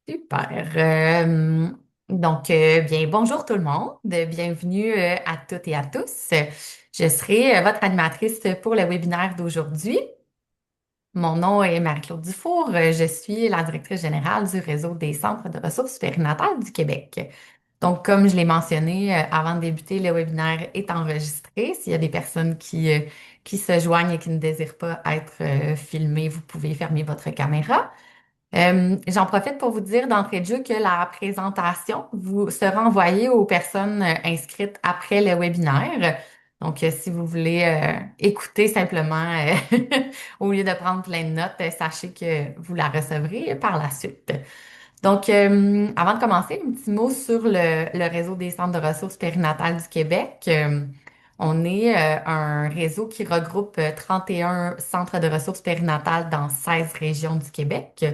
Super. Bien, bonjour tout le monde. Bienvenue à toutes et à tous. Je serai votre animatrice pour le webinaire d'aujourd'hui. Mon nom est Marie-Claude Dufour. Je suis la directrice générale du réseau des centres de ressources périnatales du Québec. Donc, comme je l'ai mentionné avant de débuter, le webinaire est enregistré. S'il y a des personnes qui se joignent et qui ne désirent pas être filmées, vous pouvez fermer votre caméra. J'en profite pour vous dire d'entrée de jeu que la présentation vous sera envoyée aux personnes inscrites après le webinaire. Donc, si vous voulez écouter simplement au lieu de prendre plein de notes, sachez que vous la recevrez par la suite. Donc, avant de commencer, un petit mot sur le réseau des centres de ressources périnatales du Québec. On est un réseau qui regroupe 31 centres de ressources périnatales dans 16 régions du Québec.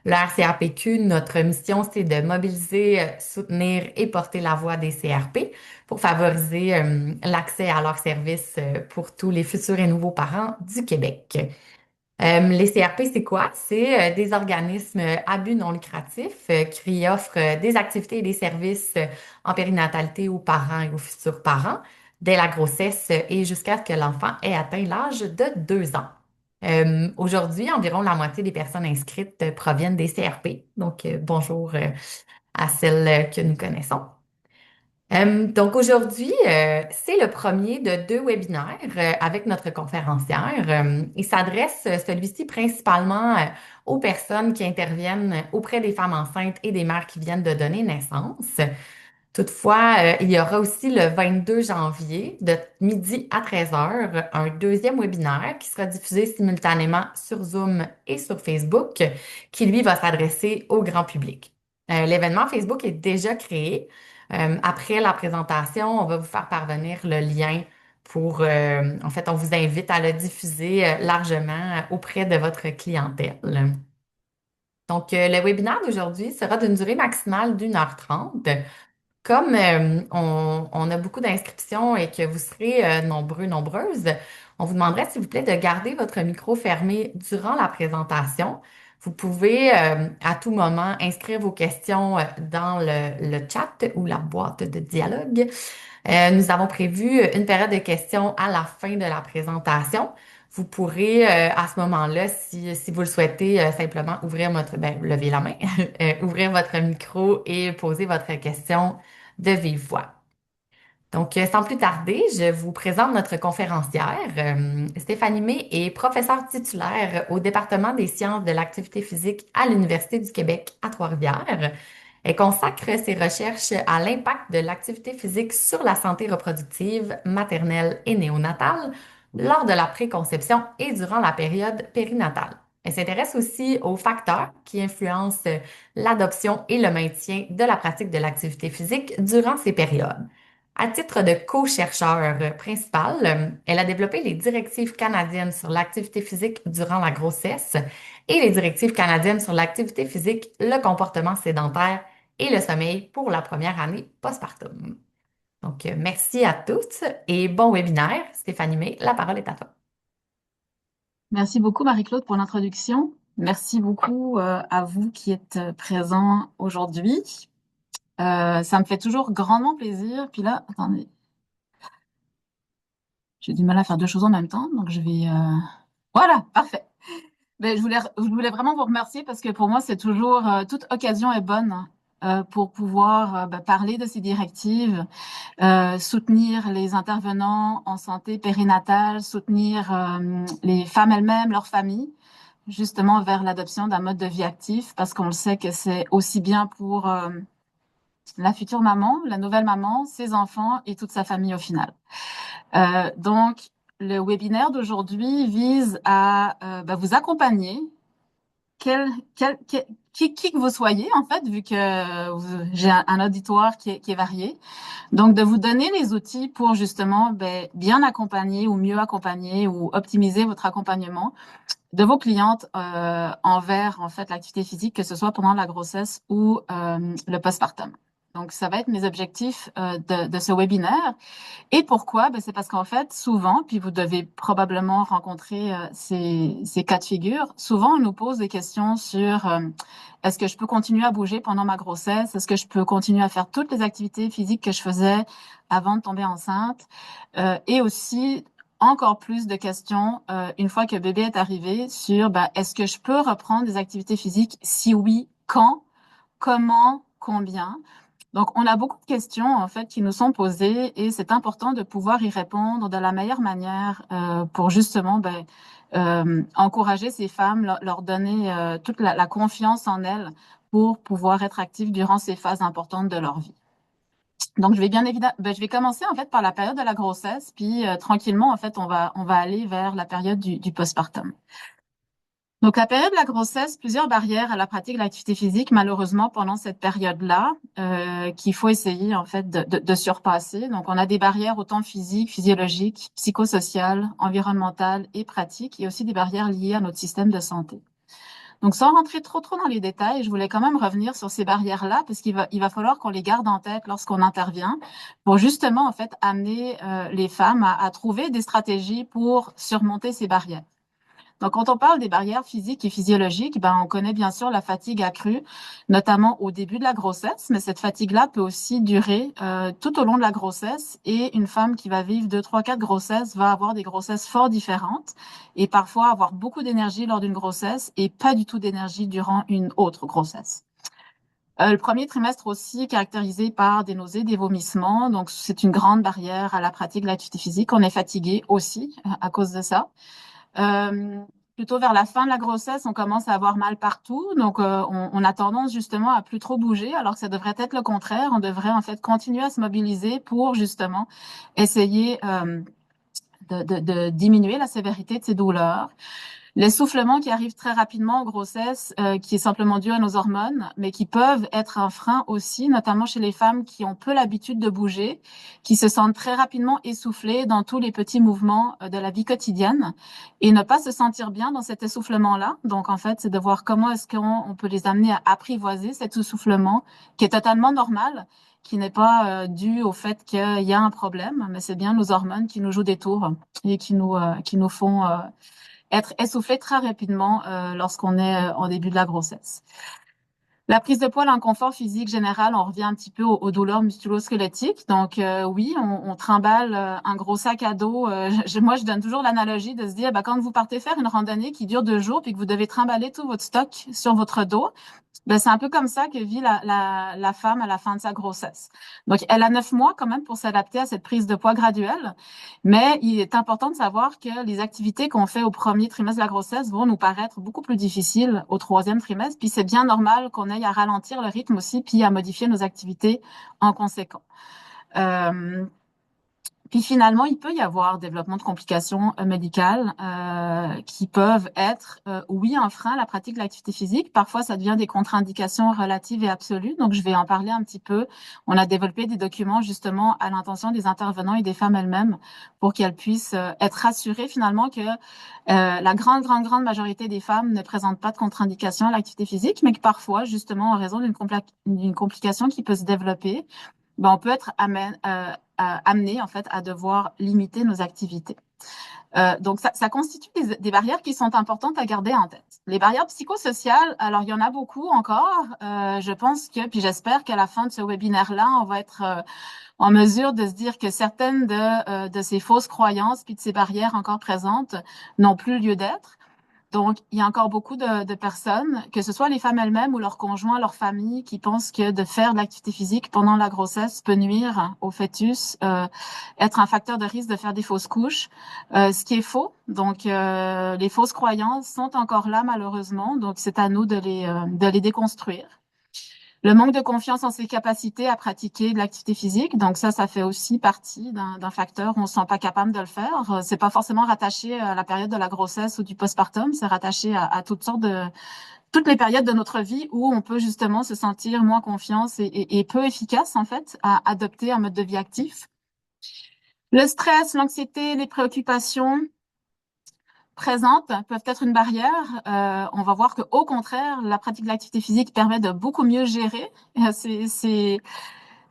Le RCAPQ, notre mission, c'est de mobiliser, soutenir et porter la voix des CRP pour favoriser l'accès à leurs services pour tous les futurs et nouveaux parents du Québec. Les CRP, c'est quoi? C'est des organismes à but non lucratif qui offrent des activités et des services en périnatalité aux parents et aux futurs parents dès la grossesse et jusqu'à ce que l'enfant ait atteint l'âge de 2 ans. Aujourd'hui, environ la moitié des personnes inscrites proviennent des CRP. Donc, bonjour à celles que nous connaissons. Donc aujourd'hui, c'est le premier de deux webinaires avec notre conférencière. Il s'adresse, celui-ci, principalement aux personnes qui interviennent auprès des femmes enceintes et des mères qui viennent de donner naissance. Toutefois, il y aura aussi le 22 janvier de midi à 13 heures un deuxième webinaire qui sera diffusé simultanément sur Zoom et sur Facebook, qui lui va s'adresser au grand public. L'événement Facebook est déjà créé. Après la présentation, on va vous faire parvenir le lien pour, en fait, on vous invite à le diffuser largement auprès de votre clientèle. Donc, le webinaire d'aujourd'hui sera d'une durée maximale d'1 heure 30. Comme on a beaucoup d'inscriptions et que vous serez nombreux, nombreuses, on vous demanderait, s'il vous plaît, de garder votre micro fermé durant la présentation. Vous pouvez à tout moment inscrire vos questions dans le chat ou la boîte de dialogue. Nous avons prévu une période de questions à la fin de la présentation. Vous pourrez à ce moment-là, si vous le souhaitez, simplement ouvrir lever la main, ouvrir votre micro et poser votre question de vive voix. Donc, sans plus tarder, je vous présente notre conférencière. Stéphanie May est professeure titulaire au département des sciences de l'activité physique à l'Université du Québec à Trois-Rivières. Elle consacre ses recherches à l'impact de l'activité physique sur la santé reproductive, maternelle et néonatale lors de la préconception et durant la période périnatale. Elle s'intéresse aussi aux facteurs qui influencent l'adoption et le maintien de la pratique de l'activité physique durant ces périodes. À titre de co-chercheur principal, elle a développé les directives canadiennes sur l'activité physique durant la grossesse et les directives canadiennes sur l'activité physique, le comportement sédentaire et le sommeil pour la première année postpartum. Donc, merci à tous et bon webinaire. Stéphanie May, la parole est à toi. Merci beaucoup, Marie-Claude, pour l'introduction. Merci beaucoup à vous qui êtes présents aujourd'hui. Ça me fait toujours grandement plaisir. Puis là, attendez, j'ai du mal à faire deux choses en même temps, donc je vais... Voilà, parfait. Mais je voulais vraiment vous remercier parce que pour moi, c'est toujours... toute occasion est bonne pour pouvoir parler de ces directives, soutenir les intervenants en santé périnatale, soutenir les femmes elles-mêmes, leurs familles, justement vers l'adoption d'un mode de vie actif, parce qu'on le sait que c'est aussi bien pour la future maman, la nouvelle maman, ses enfants et toute sa famille au final. Donc, le webinaire d'aujourd'hui vise à vous accompagner, quel, quel, quel- qui que vous soyez, en fait, vu que j'ai un auditoire qui est varié. Donc, de vous donner les outils pour justement bien accompagner ou mieux accompagner ou optimiser votre accompagnement de vos clientes envers en fait l'activité physique, que ce soit pendant la grossesse ou le postpartum. Donc, ça va être mes objectifs de ce webinaire. Et pourquoi? Ben, c'est parce qu'en fait, souvent, puis vous devez probablement rencontrer ces cas de figure, souvent on nous pose des questions sur est-ce que je peux continuer à bouger pendant ma grossesse? Est-ce que je peux continuer à faire toutes les activités physiques que je faisais avant de tomber enceinte? Et aussi, encore plus de questions une fois que bébé est arrivé sur ben, est-ce que je peux reprendre des activités physiques? Si oui, quand? Comment? Combien? Donc, on a beaucoup de questions en fait qui nous sont posées et c'est important de pouvoir y répondre de la meilleure manière pour justement ben, encourager ces femmes, leur donner toute la confiance en elles pour pouvoir être actives durant ces phases importantes de leur vie. Donc, je vais bien évidemment, ben, je vais commencer en fait par la période de la grossesse, puis tranquillement en fait on va aller vers la période du postpartum. Donc, la période de la grossesse, plusieurs barrières à la pratique de l'activité physique, malheureusement, pendant cette période-là, qu'il faut essayer, en fait, de surpasser. Donc, on a des barrières autant physiques, physiologiques, psychosociales, environnementales et pratiques, et aussi des barrières liées à notre système de santé. Donc, sans rentrer trop dans les détails, je voulais quand même revenir sur ces barrières-là, parce qu'il va falloir qu'on les garde en tête lorsqu'on intervient, pour justement, en fait, amener les femmes à trouver des stratégies pour surmonter ces barrières. Donc, quand on parle des barrières physiques et physiologiques, ben, on connaît bien sûr la fatigue accrue, notamment au début de la grossesse, mais cette fatigue-là peut aussi durer tout au long de la grossesse. Et une femme qui va vivre 2, 3, 4 grossesses va avoir des grossesses fort différentes et parfois avoir beaucoup d'énergie lors d'une grossesse et pas du tout d'énergie durant une autre grossesse. Le premier trimestre aussi caractérisé par des nausées, des vomissements. Donc, c'est une grande barrière à la pratique de l'activité physique. On est fatigué aussi à cause de ça. Euh, Plutôt vers la fin de la grossesse, on commence à avoir mal partout. Donc, on a tendance justement à plus trop bouger, alors que ça devrait être le contraire. On devrait en fait continuer à se mobiliser pour justement essayer de diminuer la sévérité de ces douleurs. L'essoufflement qui arrive très rapidement en grossesse, qui est simplement dû à nos hormones, mais qui peuvent être un frein aussi, notamment chez les femmes qui ont peu l'habitude de bouger, qui se sentent très rapidement essoufflées dans tous les petits mouvements de la vie quotidienne et ne pas se sentir bien dans cet essoufflement-là. Donc, en fait, c'est de voir comment est-ce qu'on peut les amener à apprivoiser cet essoufflement qui est totalement normal, qui n'est pas dû au fait qu'il y a un problème, mais c'est bien nos hormones qui nous jouent des tours et qui nous font être essoufflé très rapidement lorsqu'on est en début de la grossesse. La prise de poids, l'inconfort physique général, on revient un petit peu aux douleurs musculo-squelettiques. Donc oui, on trimballe un gros sac à dos. Moi, je donne toujours l'analogie de se dire, bah, quand vous partez faire une randonnée qui dure 2 jours, puis que vous devez trimballer tout votre stock sur votre dos, ben, c'est un peu comme ça que vit la femme à la fin de sa grossesse. Donc, elle a 9 mois quand même pour s'adapter à cette prise de poids graduelle. Mais il est important de savoir que les activités qu'on fait au premier trimestre de la grossesse vont nous paraître beaucoup plus difficiles au troisième trimestre. Puis c'est bien normal qu'on aille à ralentir le rythme aussi, puis à modifier nos activités en conséquence. Euh, Puis finalement, il peut y avoir développement de complications médicales qui peuvent être, oui, un frein à la pratique de l'activité physique. Parfois, ça devient des contre-indications relatives et absolues. Donc, je vais en parler un petit peu. On a développé des documents justement à l'intention des intervenants et des femmes elles-mêmes pour qu'elles puissent être rassurées finalement que la grande majorité des femmes ne présentent pas de contre-indications à l'activité physique, mais que parfois, justement, en raison d'une complication qui peut se développer, ben, on peut être amené en fait à devoir limiter nos activités. Donc, ça constitue des barrières qui sont importantes à garder en tête. Les barrières psychosociales, alors il y en a beaucoup encore. Je pense que, puis j'espère qu'à la fin de ce webinaire-là, on va être en mesure de se dire que certaines de ces fausses croyances puis de ces barrières encore présentes n'ont plus lieu d'être. Donc, il y a encore beaucoup de personnes, que ce soit les femmes elles-mêmes ou leurs conjoints, leur famille, qui pensent que de faire de l'activité physique pendant la grossesse peut nuire au fœtus, être un facteur de risque de faire des fausses couches, ce qui est faux. Donc, les fausses croyances sont encore là, malheureusement. Donc, c'est à nous de les déconstruire. Le manque de confiance en ses capacités à pratiquer de l'activité physique, donc ça fait aussi partie d'un facteur où on ne se sent pas capable de le faire. C'est pas forcément rattaché à la période de la grossesse ou du postpartum, c'est rattaché à toutes les périodes de notre vie où on peut justement se sentir moins confiance et peu efficace en fait à adopter un mode de vie actif. Le stress, l'anxiété, les préoccupations présentes peuvent être une barrière. On va voir que au contraire, la pratique de l'activité physique permet de beaucoup mieux gérer ces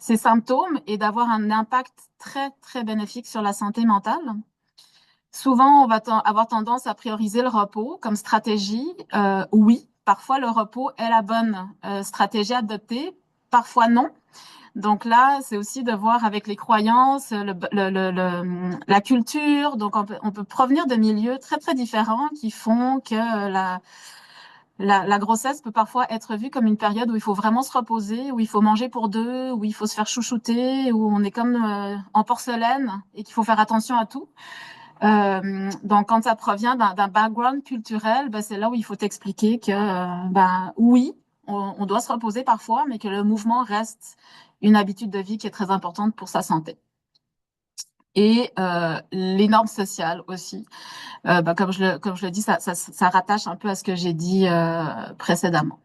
ces symptômes et d'avoir un impact très, très bénéfique sur la santé mentale. Souvent, on va avoir tendance à prioriser le repos comme stratégie. Oui, parfois le repos est la bonne stratégie à adopter, parfois non. Donc là, c'est aussi de voir avec les croyances, la culture. Donc on peut provenir de milieux très, très différents qui font que la grossesse peut parfois être vue comme une période où il faut vraiment se reposer, où il faut manger pour deux, où il faut se faire chouchouter, où on est comme en porcelaine et qu'il faut faire attention à tout. Donc, quand ça provient d'un background culturel, ben, c'est là où il faut expliquer que, ben, oui, on doit se reposer parfois, mais que le mouvement reste une habitude de vie qui est très importante pour sa santé. Et les normes sociales aussi. Ben, comme je le dis, ça rattache un peu à ce que j'ai dit précédemment.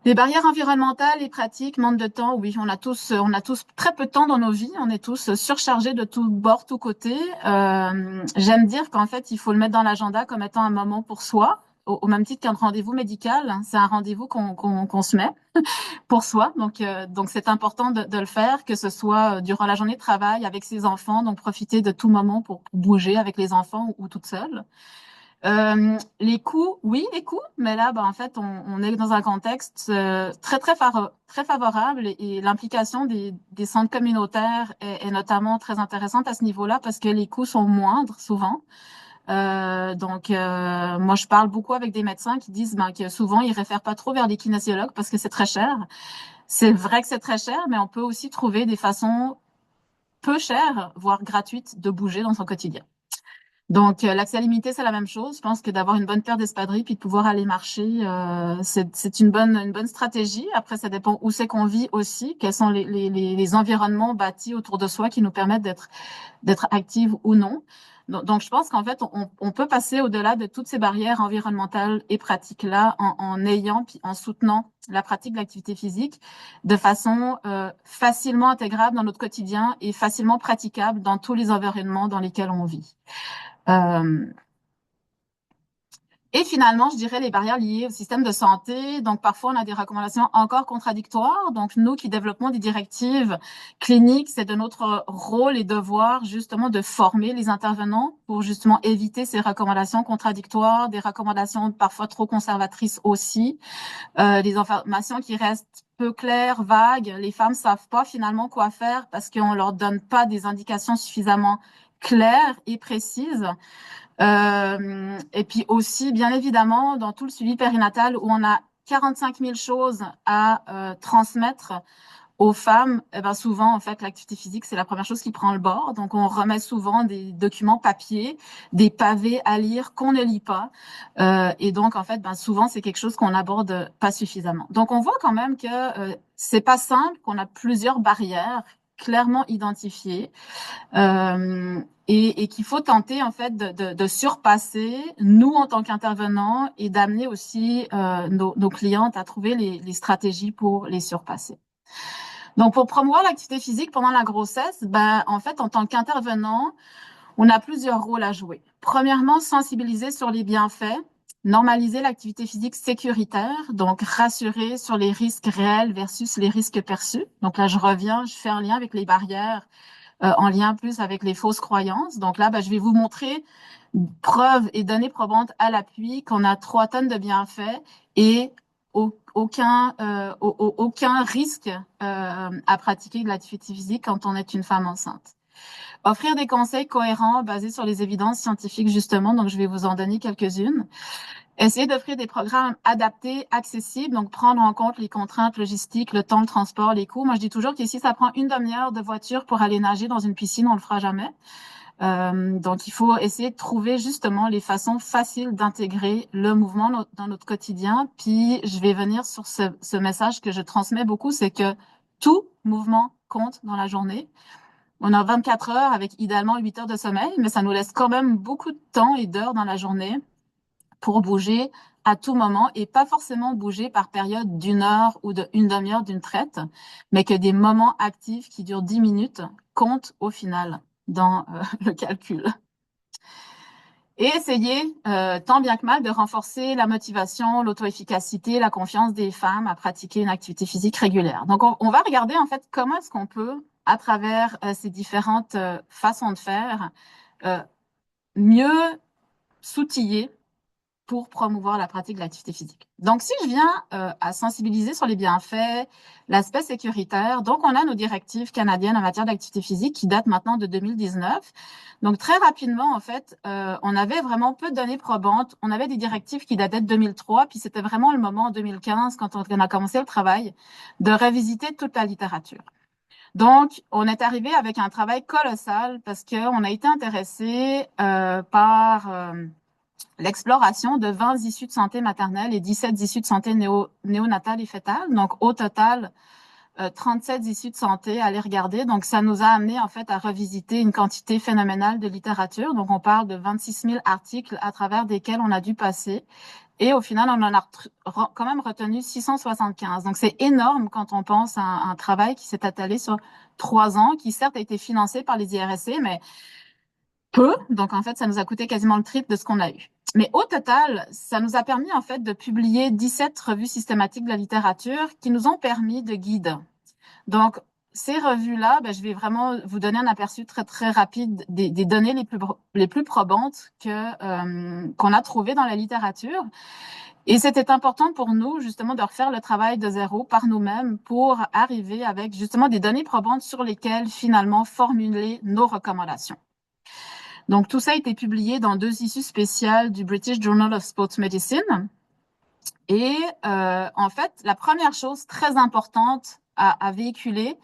Les barrières environnementales et pratiques, manque de temps, oui, on a tous très peu de temps dans nos vies, on est tous surchargés de tous bords, tous côtés. J'aime dire qu'en fait, il faut le mettre dans l'agenda comme étant un moment pour soi, au même titre qu'un rendez-vous médical. C'est un rendez-vous qu'on se met pour soi. Donc c'est important de le faire, que ce soit durant la journée de travail avec ses enfants, donc profiter de tout moment pour bouger avec les enfants ou toute seule. Les coûts, oui, les coûts, mais là, ben, en fait, on est dans un contexte très favorable et l'implication des centres communautaires est notamment très intéressante à ce niveau-là parce que les coûts sont moindres souvent. Moi, je parle beaucoup avec des médecins qui disent ben, que souvent, ils réfèrent pas trop vers des kinésiologues parce que c'est très cher. C'est vrai que c'est très cher, mais on peut aussi trouver des façons peu chères, voire gratuites, de bouger dans son quotidien. Donc, l'accès limité, c'est la même chose. Je pense que d'avoir une bonne paire d'espadrilles puis de pouvoir aller marcher, c'est une bonne stratégie. Après, ça dépend où c'est qu'on vit aussi, quels sont les environnements bâtis autour de soi qui nous permettent d'être actifs ou non. Donc, je pense qu'en fait, on peut passer au-delà de toutes ces barrières environnementales et pratiques-là en ayant puis en soutenant la pratique de l'activité physique de façon facilement intégrable dans notre quotidien et facilement praticable dans tous les environnements dans lesquels on vit. Euh, et finalement, je dirais les barrières liées au système de santé. Donc, parfois, on a des recommandations encore contradictoires. Donc, nous qui développons des directives cliniques, c'est de notre rôle et devoir justement de former les intervenants pour justement éviter ces recommandations contradictoires, des recommandations parfois trop conservatrices aussi, des informations qui restent peu claires, vagues. Les femmes savent pas finalement quoi faire parce qu'on leur donne pas des indications suffisamment claires et précises. Et puis aussi, bien évidemment, dans tout le suivi périnatal où on a 45 000 choses à transmettre aux femmes, eh ben souvent, en fait, l'activité physique, c'est la première chose qui prend le bord. Donc, on remet souvent des documents papier, des pavés à lire qu'on ne lit pas. Et donc, en fait, ben, souvent, c'est quelque chose qu'on aborde pas suffisamment. Donc, on voit quand même que c'est pas simple, qu'on a plusieurs barrières clairement identifiées et qu'il faut tenter en fait de surpasser nous en tant qu'intervenants et d'amener aussi nos clientes à trouver les stratégies pour les surpasser. Donc pour promouvoir l'activité physique pendant la grossesse, ben en fait en tant qu'intervenant, on a plusieurs rôles à jouer. Premièrement, sensibiliser sur les bienfaits, normaliser l'activité physique sécuritaire, donc rassurer sur les risques réels versus les risques perçus. Donc là, je fais un lien avec les barrières en lien plus avec les fausses croyances. Donc là, ben, je vais vous montrer preuves et données probantes à l'appui qu'on a 3 tonnes de bienfaits et aucun risque à pratiquer de l'activité physique quand on est une femme enceinte. Offrir des conseils cohérents basés sur les évidences scientifiques, justement, donc je vais vous en donner quelques-unes. Essayer d'offrir des programmes adaptés, accessibles, donc prendre en compte les contraintes logistiques, le temps de transport, les coûts. Moi, je dis toujours que si ça prend une demi-heure de voiture pour aller nager dans une piscine, on le fera jamais. Donc, il faut essayer de trouver justement les façons faciles d'intégrer le mouvement dans notre quotidien. Puis, je vais venir sur ce message que je transmets beaucoup, c'est que tout mouvement compte dans la journée. On a 24 heures avec idéalement 8 heures de sommeil, mais ça nous laisse quand même beaucoup de temps et d'heures dans la journée pour bouger à tout moment et pas forcément bouger par période d'une heure ou d'une demi-heure d'une traite, mais que des moments actifs qui durent 10 minutes comptent au final dans le calcul. et essayer, tant bien que mal, de renforcer la motivation, l'auto-efficacité, la confiance des femmes à pratiquer une activité physique régulière. Donc, on va regarder en fait comment est-ce qu'on peut, à travers ces différentes façons de faire, euh, mieux s'outiller pour promouvoir la pratique de l'activité physique. Donc, si je viens à sensibiliser sur les bienfaits, l'aspect sécuritaire, donc on a nos directives canadiennes en matière d'activité physique qui datent maintenant de 2019. Donc, très rapidement, en fait, on avait vraiment peu de données probantes. On avait des directives qui dataient de 2003, puis c'était vraiment le moment en 2015, quand on a commencé le travail, de revisiter toute la littérature. Donc, on est arrivé avec un travail colossal parce qu'on a été intéressé par l'exploration de 20 issues de santé maternelle et 17 issues de santé néonatale et fétale. Donc, au total, 37 issues de santé à les regarder. Donc, ça nous a amené, en fait, à revisiter une quantité phénoménale de littérature. Donc, on parle de 26 000 articles à travers desquels on a dû passer. Et au final, on en a quand même retenu 675. Donc, c'est énorme quand on pense à un travail qui s'est étalé sur 3 ans, qui certes a été financé par les IRSC, mais peu. Donc, en fait, ça nous a coûté quasiment le triple de ce qu'on a eu. Mais au total, ça nous a permis, en fait, de publier 17 revues systématiques de la littérature qui nous ont permis de guider. Donc, ces revues-là, ben, je vais vraiment vous donner un aperçu très, très rapide des données les plus probantes qu'on a trouvées dans la littérature. Et c'était important pour nous, justement, de refaire le travail de zéro par nous-mêmes pour arriver avec, justement, des données probantes sur lesquelles, finalement, formuler nos recommandations. Donc, tout ça a été publié dans 2 issues spéciales du British Journal of Sports Medicine. Et en fait, la première chose très importante à véhiculer,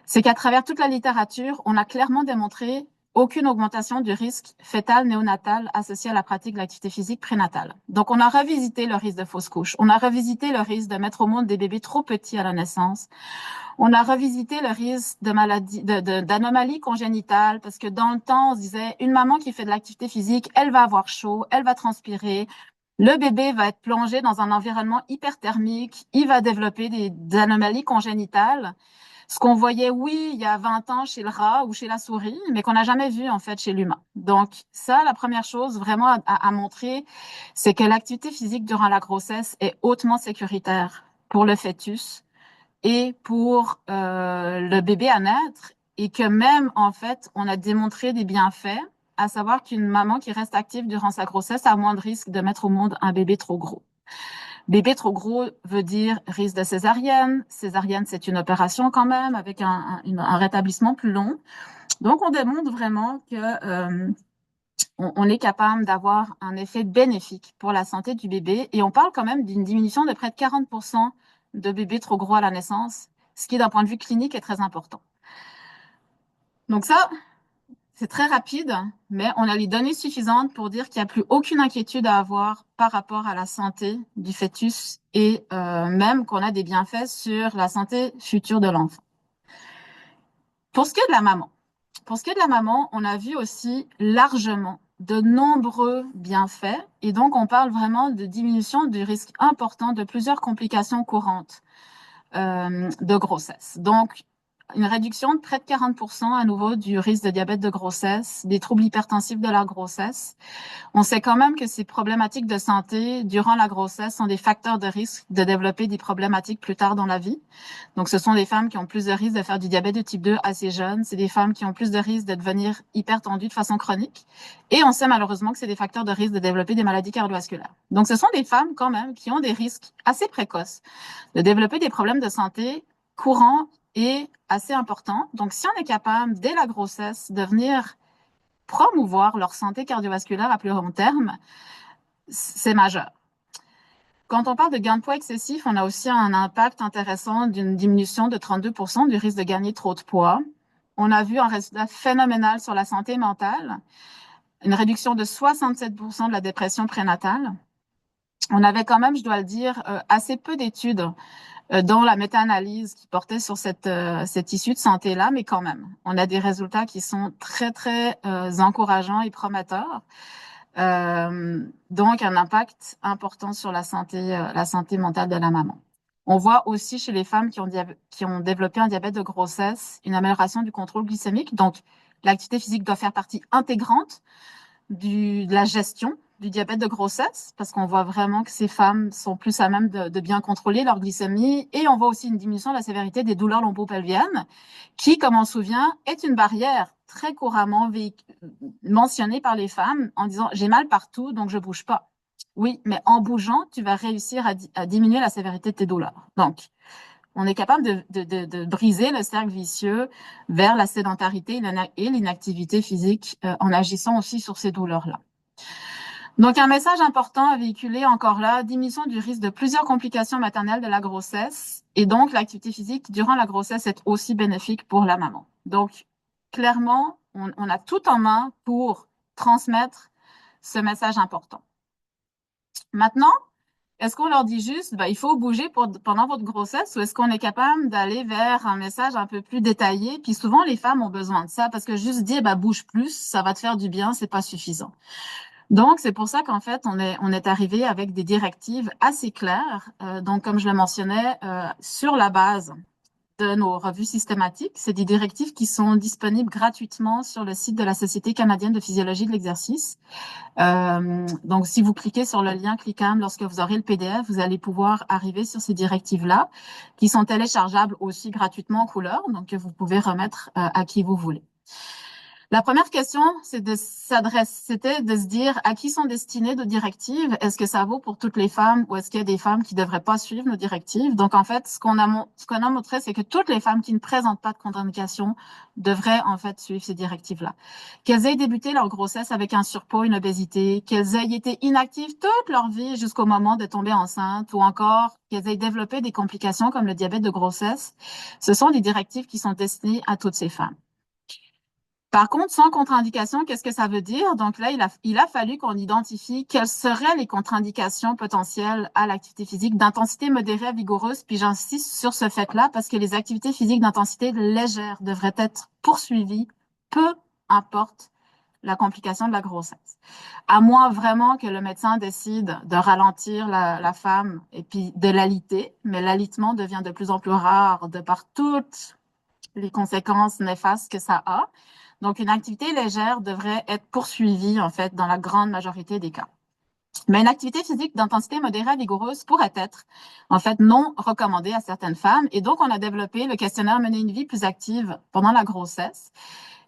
c'est qu'à travers toute la littérature, on a clairement démontré aucune augmentation du risque fœtal néonatal associé à la pratique de l'activité physique prénatale. Donc, on a revisité le risque de fausse couche. On a revisité le risque de mettre au monde des bébés trop petits à la naissance. On a revisité le risque de maladie, d'anomalies congénitales, parce que dans le temps, on se disait, une maman qui fait de l'activité physique, elle va avoir chaud, elle va transpirer, le bébé va être plongé dans un environnement hyperthermique, il va développer des anomalies congénitales. Ce qu'on voyait, oui, il y a 20 ans chez le rat ou chez la souris, mais qu'on n'a jamais vu en fait chez l'humain. Donc ça, la première chose vraiment à montrer, c'est que l'activité physique durant la grossesse est hautement sécuritaire pour le fœtus et pour le bébé à naître, et que même en fait, on a démontré des bienfaits, à savoir qu'une maman qui reste active durant sa grossesse a moins de risque de mettre au monde un bébé trop gros. Bébé trop gros veut dire risque de césarienne. Césarienne, c'est une opération quand même avec un rétablissement plus long. Donc, on démontre vraiment que on est capable d'avoir un effet bénéfique pour la santé du bébé. Et on parle quand même d'une diminution de près de 40% de bébés trop gros à la naissance, ce qui, d'un point de vue clinique, est très important. Donc ça, c'est très rapide, mais on a les données suffisantes pour dire qu'il n'y a plus aucune inquiétude à avoir par rapport à la santé du fœtus et même qu'on a des bienfaits sur la santé future de l'enfant. Pour ce qui est de la maman, on a vu aussi largement de nombreux bienfaits et donc on parle vraiment de diminution du risque important de plusieurs complications courantes de grossesse. Donc, une réduction de près de 40% à nouveau du risque de diabète de grossesse, des troubles hypertensifs de la grossesse. On sait quand même que ces problématiques de santé durant la grossesse sont des facteurs de risque de développer des problématiques plus tard dans la vie. Donc, ce sont des femmes qui ont plus de risque de faire du diabète de type 2 assez jeunes. C'est des femmes qui ont plus de risque de devenir hypertendues de façon chronique. Et on sait malheureusement que c'est des facteurs de risque de développer des maladies cardiovasculaires. Donc, ce sont des femmes quand même qui ont des risques assez précoces de développer des problèmes de santé courants et assez importants. Donc, si on est capable, dès la grossesse, de venir promouvoir leur santé cardiovasculaire à plus long terme, c'est majeur. Quand on parle de gain de poids excessif, on a aussi un impact intéressant d'une diminution de 32% du risque de gagner trop de poids. On a vu un résultat phénoménal sur la santé mentale, une réduction de 67% de la dépression prénatale. On avait quand même, je dois le dire, assez peu d'études dans la méta-analyse qui portait sur cette issue de santé-là, mais quand même, on a des résultats qui sont très, très encourageants et prometteurs. Donc, un impact important sur la santé mentale de la maman. On voit aussi chez les femmes qui ont développé un diabète de grossesse une amélioration du contrôle glycémique. Donc, l'activité physique doit faire partie intégrante de la gestion du diabète de grossesse, parce qu'on voit vraiment que ces femmes sont plus à même de bien contrôler leur glycémie, et on voit aussi une diminution de la sévérité des douleurs lombopelviennes, qui, comme on se souvient, est une barrière très couramment mentionnée par les femmes en disant j'ai mal partout, donc je bouge pas. Oui, mais en bougeant, tu vas réussir à diminuer la sévérité de tes douleurs. Donc, on est capable de briser le cercle vicieux vers la sédentarité et l'inactivité physique en agissant aussi sur ces douleurs-là. Donc, un message important à véhiculer encore là, diminution du risque de plusieurs complications maternelles de la grossesse. Et donc, l'activité physique durant la grossesse est aussi bénéfique pour la maman. Donc, clairement, on a tout en main pour transmettre ce message important. Maintenant, est-ce qu'on leur dit juste, il faut bouger pendant votre grossesse ou est-ce qu'on est capable d'aller vers un message un peu plus détaillé? Puis souvent, les femmes ont besoin de ça parce que juste dire, bouge plus, ça va te faire du bien, c'est pas suffisant. Donc, c'est pour ça qu'en fait, on est arrivé avec des directives assez claires. Donc, comme je le mentionnais, sur la base de nos revues systématiques, c'est des directives qui sont disponibles gratuitement sur le site de la Société canadienne de physiologie de l'exercice. Donc, si vous cliquez sur le lien Clickam lorsque vous aurez le PDF, vous allez pouvoir arriver sur ces directives-là, qui sont téléchargeables aussi gratuitement en couleur, donc que vous pouvez remettre à qui vous voulez. La première question, c'était de se dire à qui sont destinées nos directives. Est-ce que ça vaut pour toutes les femmes ou est-ce qu'il y a des femmes qui ne devraient pas suivre nos directives? Donc, en fait, ce qu'on a montré, c'est que toutes les femmes qui ne présentent pas de contre-indication devraient, en fait, suivre ces directives-là. Qu'elles aient débuté leur grossesse avec un surpoids, une obésité, qu'elles aient été inactives toute leur vie jusqu'au moment de tomber enceinte ou encore qu'elles aient développé des complications comme le diabète de grossesse. Ce sont des directives qui sont destinées à toutes ces femmes. Par contre, sans contre-indication, qu'est-ce que ça veut dire? Donc là, il a fallu qu'on identifie quelles seraient les contre-indications potentielles à l'activité physique d'intensité modérée à vigoureuse. Puis j'insiste sur ce fait-là parce que les activités physiques d'intensité légère devraient être poursuivies, peu importe la complication de la grossesse. À moins vraiment que le médecin décide de ralentir la femme et puis de l'aliter, mais l'alitement devient de plus en plus rare de par toutes les conséquences néfastes que ça a. Donc, une activité légère devrait être poursuivie, en fait, dans la grande majorité des cas. Mais une activité physique d'intensité modérée à vigoureuse pourrait être, en fait, non recommandée à certaines femmes. Et donc, on a développé le questionnaire Mener une vie plus active pendant la grossesse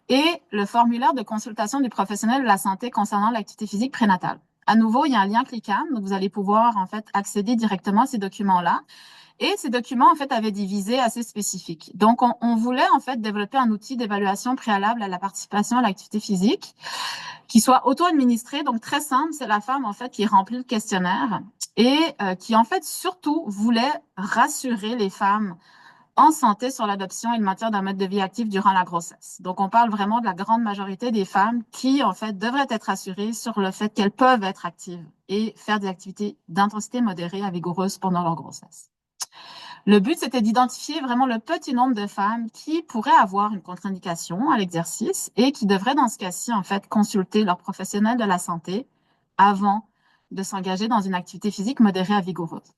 et le formulaire de consultation du professionnel de la santé concernant l'activité physique prénatale. À nouveau, il y a un lien cliquant, donc vous allez pouvoir, en fait, accéder directement à ces documents-là. Et ces documents, en fait, avaient des visées assez spécifiques. Donc, on voulait, en fait, développer un outil d'évaluation préalable à la participation à l'activité physique qui soit auto-administré. Donc, très simple, c'est la femme, en fait, qui remplit le questionnaire et qui, en fait, surtout voulait rassurer les femmes en santé sur l'adoption et le maintien d'un mode de vie actif durant la grossesse. Donc, on parle vraiment de la grande majorité des femmes qui, en fait, devraient être assurées sur le fait qu'elles peuvent être actives et faire des activités d'intensité modérée à vigoureuse pendant leur grossesse. Le but, c'était d'identifier vraiment le petit nombre de femmes qui pourraient avoir une contre-indication à l'exercice et qui devraient, dans ce cas-ci, en fait, consulter leur professionnel de la santé avant de s'engager dans une activité physique modérée à vigoureuse.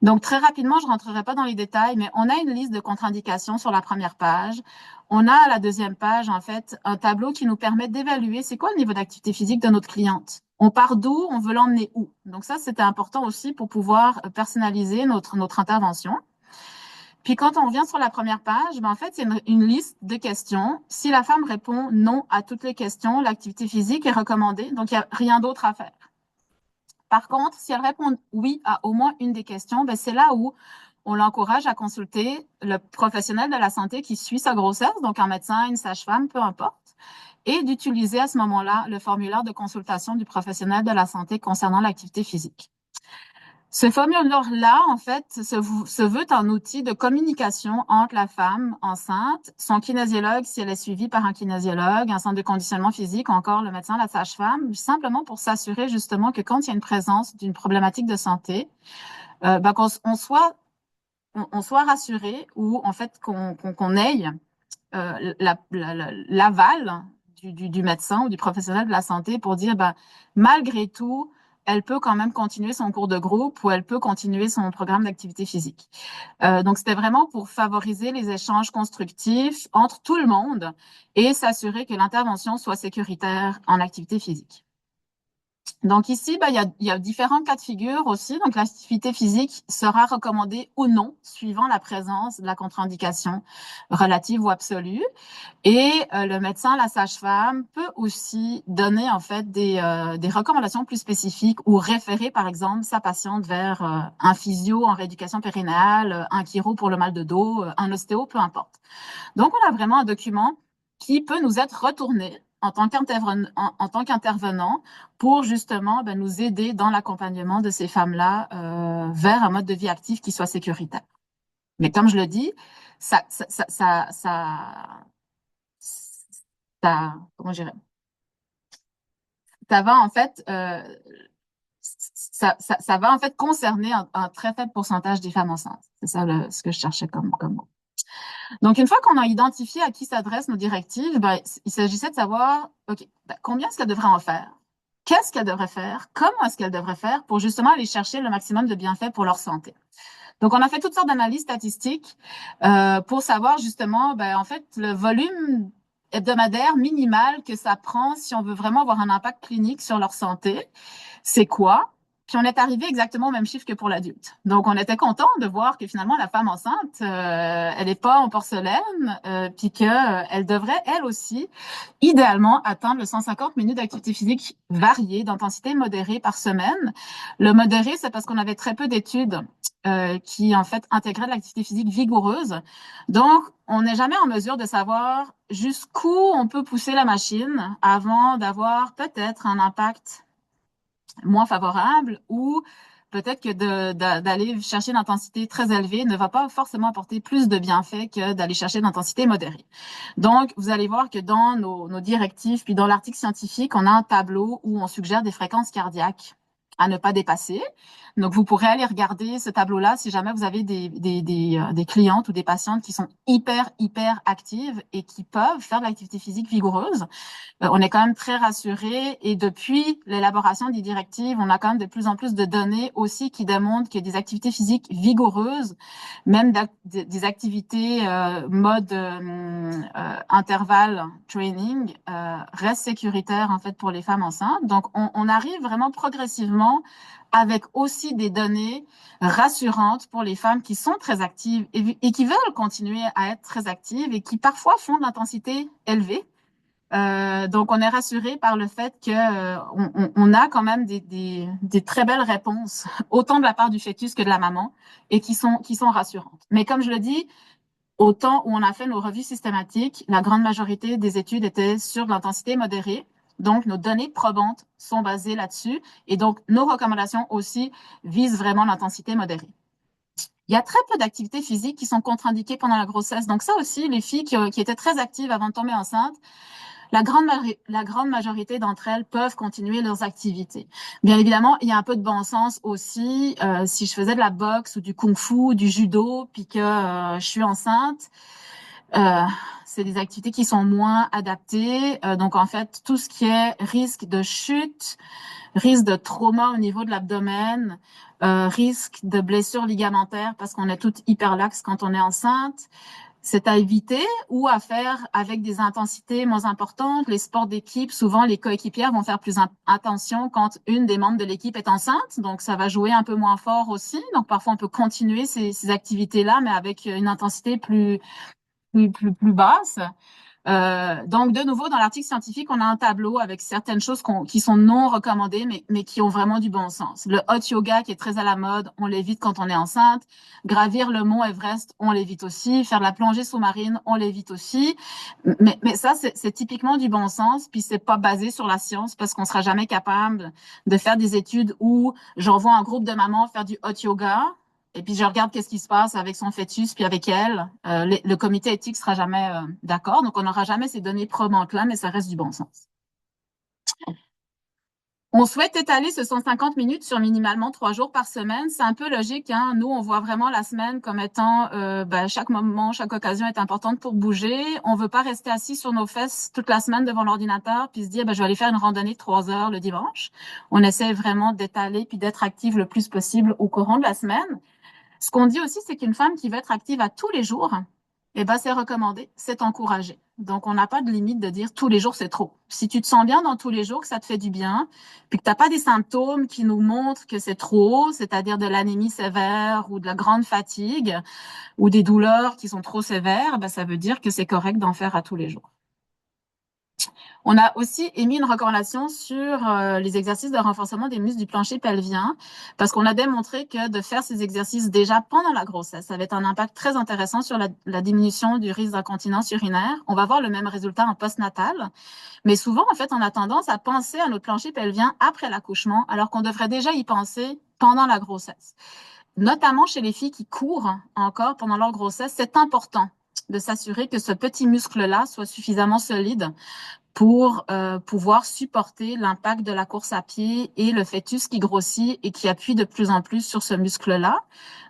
Donc, très rapidement, je ne rentrerai pas dans les détails, mais on a une liste de contre-indications sur la première page. On a à la deuxième page, en fait, un tableau qui nous permet d'évaluer c'est quoi le niveau d'activité physique de notre cliente. On part d'où, on veut l'emmener où. Donc ça, c'était important aussi pour pouvoir personnaliser notre intervention. Puis quand on revient sur la première page, en fait, c'est une liste de questions. Si la femme répond non à toutes les questions, l'activité physique est recommandée, donc il n'y a rien d'autre à faire. Par contre, si elle répond oui à au moins une des questions, c'est là où on l'encourage à consulter le professionnel de la santé qui suit sa grossesse, donc un médecin, une sage-femme, peu importe, et d'utiliser à ce moment-là le formulaire de consultation du professionnel de la santé concernant l'activité physique. Ce formulaire-là, en fait, se veut un outil de communication entre la femme enceinte, son kinésiologue, si elle est suivie par un kinésiologue, un centre de conditionnement physique, ou encore le médecin, la sage-femme, simplement pour s'assurer justement que quand il y a une présence d'une problématique de santé, qu'on soit rassuré ou en fait qu'on ait l'aval du médecin ou du professionnel de la santé pour dire, malgré tout, elle peut quand même continuer son cours de groupe ou elle peut continuer son programme d'activité physique. Donc, c'était vraiment pour favoriser les échanges constructifs entre tout le monde et s'assurer que l'intervention soit sécuritaire en activité physique. Donc ici, il y a différents cas de figure aussi. Donc l'activité physique sera recommandée ou non, suivant la présence de la contre-indication relative ou absolue. Et le médecin, la sage-femme peut aussi donner en fait des recommandations plus spécifiques ou référer par exemple sa patiente vers un physio en rééducation périnéale, un chiro pour le mal de dos, un ostéo, peu importe. Donc on a vraiment un document qui peut nous être retourné en tant qu'intervenant pour justement nous aider dans l'accompagnement de ces femmes-là vers un mode de vie actif qui soit sécuritaire. Mais comme je le dis, ça, ça, ça, ça, ça, comment je dirais, ça va en fait, ça va en fait concerner un très faible pourcentage des femmes enceintes. C'est ça ce que je cherchais comme mot. Donc, une fois qu'on a identifié à qui s'adressent nos directives, il s'agissait de savoir, OK, combien est-ce qu'elle devrait en faire? Qu'est-ce qu'elle devrait faire? Comment est-ce qu'elle devrait faire pour justement aller chercher le maximum de bienfaits pour leur santé? Donc, on a fait toutes sortes d'analyses statistiques pour savoir justement, en fait, le volume hebdomadaire minimal que ça prend si on veut vraiment avoir un impact clinique sur leur santé. C'est quoi? Puis on est arrivé exactement au même chiffre que pour l'adulte. Donc on était content de voir que finalement la femme enceinte, elle n'est pas en porcelaine, puis qu'elle devrait elle aussi, idéalement, atteindre le 150 minutes d'activité physique variée d'intensité modérée par semaine. Le modéré, c'est parce qu'on avait très peu d'études qui en fait intégraient de l'activité physique vigoureuse. Donc on n'est jamais en mesure de savoir jusqu'où on peut pousser la machine avant d'avoir peut-être un impact moins favorable ou peut-être que d'aller chercher une intensité très élevée ne va pas forcément apporter plus de bienfaits que d'aller chercher une intensité modérée. Donc, vous allez voir que dans nos directives, puis dans l'article scientifique, on a un tableau où on suggère des fréquences cardiaques à ne pas dépasser. Donc, vous pourrez aller regarder ce tableau-là si jamais vous avez des clientes ou des patientes qui sont hyper actives et qui peuvent faire de l'activité physique vigoureuse. On est quand même très rassurés et depuis l'élaboration des directives, on a quand même de plus en plus de données aussi qui démontrent que des activités physiques vigoureuses, même des activités mode intervalle training, restent sécuritaires en fait pour les femmes enceintes. Donc on arrive vraiment progressivement avec aussi des données rassurantes pour les femmes qui sont très actives et qui veulent continuer à être très actives et qui parfois font de l'intensité élevée. Donc, on est rassuré par le fait que on a quand même des très belles réponses, autant de la part du fœtus que de la maman, et qui sont rassurantes. Mais comme je le dis, au temps où on a fait nos revues systématiques, la grande majorité des études étaient sur de l'intensité modérée. Donc, nos données probantes sont basées là-dessus. Et donc, nos recommandations aussi visent vraiment l'intensité modérée. Il y a très peu d'activités physiques qui sont contre-indiquées pendant la grossesse. Donc, ça aussi, les filles qui étaient très actives avant de tomber enceinte, la grande majorité d'entre elles peuvent continuer leurs activités. Bien évidemment, il y a un peu de bon sens aussi. Si je faisais de la boxe ou du kung-fu, du judo, puis que je suis enceinte, euh, c'est des activités qui sont moins adaptées. Donc, en fait, tout ce qui est risque de chute, risque de trauma au niveau de l'abdomen, risque de blessure ligamentaire parce qu'on est toutes hyperlaxes quand on est enceinte, c'est à éviter ou à faire avec des intensités moins importantes. Les sports d'équipe, souvent, les coéquipières vont faire plus attention quand une des membres de l'équipe est enceinte. Donc, ça va jouer un peu moins fort aussi. Donc, parfois, on peut continuer ces activités-là, mais avec une intensité plus basse. Donc, de nouveau, dans l'article scientifique, on a un tableau avec certaines choses qui sont non recommandées, mais qui ont vraiment du bon sens. Le hot yoga, qui est très à la mode, on l'évite quand on est enceinte. Gravir le mont Everest, on l'évite aussi. Faire de la plongée sous-marine, on l'évite aussi. Mais ça, c'est typiquement du bon sens, puis c'est pas basé sur la science parce qu'on sera jamais capable de faire des études où j'envoie un groupe de mamans faire du hot yoga. Et puis je regarde qu'est-ce qui se passe avec son fœtus, puis avec elle. Le comité éthique sera jamais d'accord, donc on n'aura jamais ces données probantes là, mais ça reste du bon sens. On souhaite étaler ce 150 minutes sur minimalement 3 jours par semaine. C'est un peu logique, hein. Nous, on voit vraiment la semaine comme étant chaque moment, chaque occasion est importante pour bouger. On veut pas rester assis sur nos fesses toute la semaine devant l'ordinateur puis se dire je vais aller faire une randonnée de 3 heures le dimanche. On essaie vraiment d'étaler puis d'être active le plus possible au courant de la semaine. Ce qu'on dit aussi, c'est qu'une femme qui veut être active à tous les jours, eh ben, c'est recommandé, c'est encouragé. Donc, on n'a pas de limite de dire tous les jours, c'est trop. Si tu te sens bien dans tous les jours, que ça te fait du bien, puis que tu n'as pas des symptômes qui nous montrent que c'est trop, c'est-à-dire de l'anémie sévère ou de la grande fatigue ou des douleurs qui sont trop sévères, ben, ça veut dire que c'est correct d'en faire à tous les jours. On a aussi émis une recommandation sur les exercices de renforcement des muscles du plancher pelvien parce qu'on a démontré que de faire ces exercices déjà pendant la grossesse, ça avait un impact très intéressant sur la diminution du risque d'incontinence urinaire. On va voir le même résultat en postnatal, mais souvent, en fait, on a tendance à penser à notre plancher pelvien après l'accouchement alors qu'on devrait déjà y penser pendant la grossesse. Notamment chez les filles qui courent encore pendant leur grossesse, c'est important de s'assurer que ce petit muscle-là soit suffisamment solide pour pouvoir supporter l'impact de la course à pied et le fœtus qui grossit et qui appuie de plus en plus sur ce muscle-là.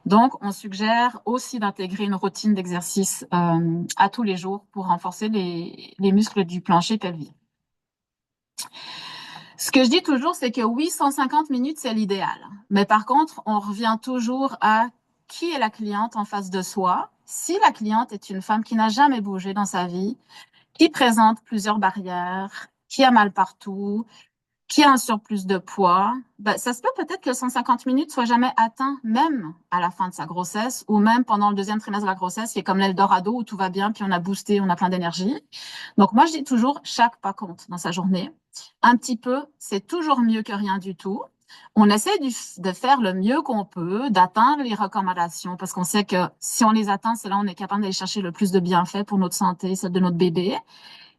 Donc, on suggère aussi d'intégrer une routine d'exercice à tous les jours pour renforcer les muscles du plancher pelvien. Ce que je dis toujours, c'est que oui, 150 minutes, c'est l'idéal. Mais par contre, on revient toujours à qui est la cliente en face de soi. Si la cliente est une femme qui n'a jamais bougé dans sa vie, qui présente plusieurs barrières, qui a mal partout, qui a un surplus de poids, ben, ça se peut peut-être que 150 minutes soit jamais atteint, même à la fin de sa grossesse ou même pendant le deuxième trimestre de la grossesse, qui est comme l'Eldorado où tout va bien, puis on a boosté, on a plein d'énergie. Donc moi, je dis toujours, chaque pas compte dans sa journée. Un petit peu, c'est toujours mieux que rien du tout. On essaie de faire le mieux qu'on peut, d'atteindre les recommandations, parce qu'on sait que si on les atteint, c'est là où on est capable d'aller chercher le plus de bienfaits pour notre santé, celle de notre bébé.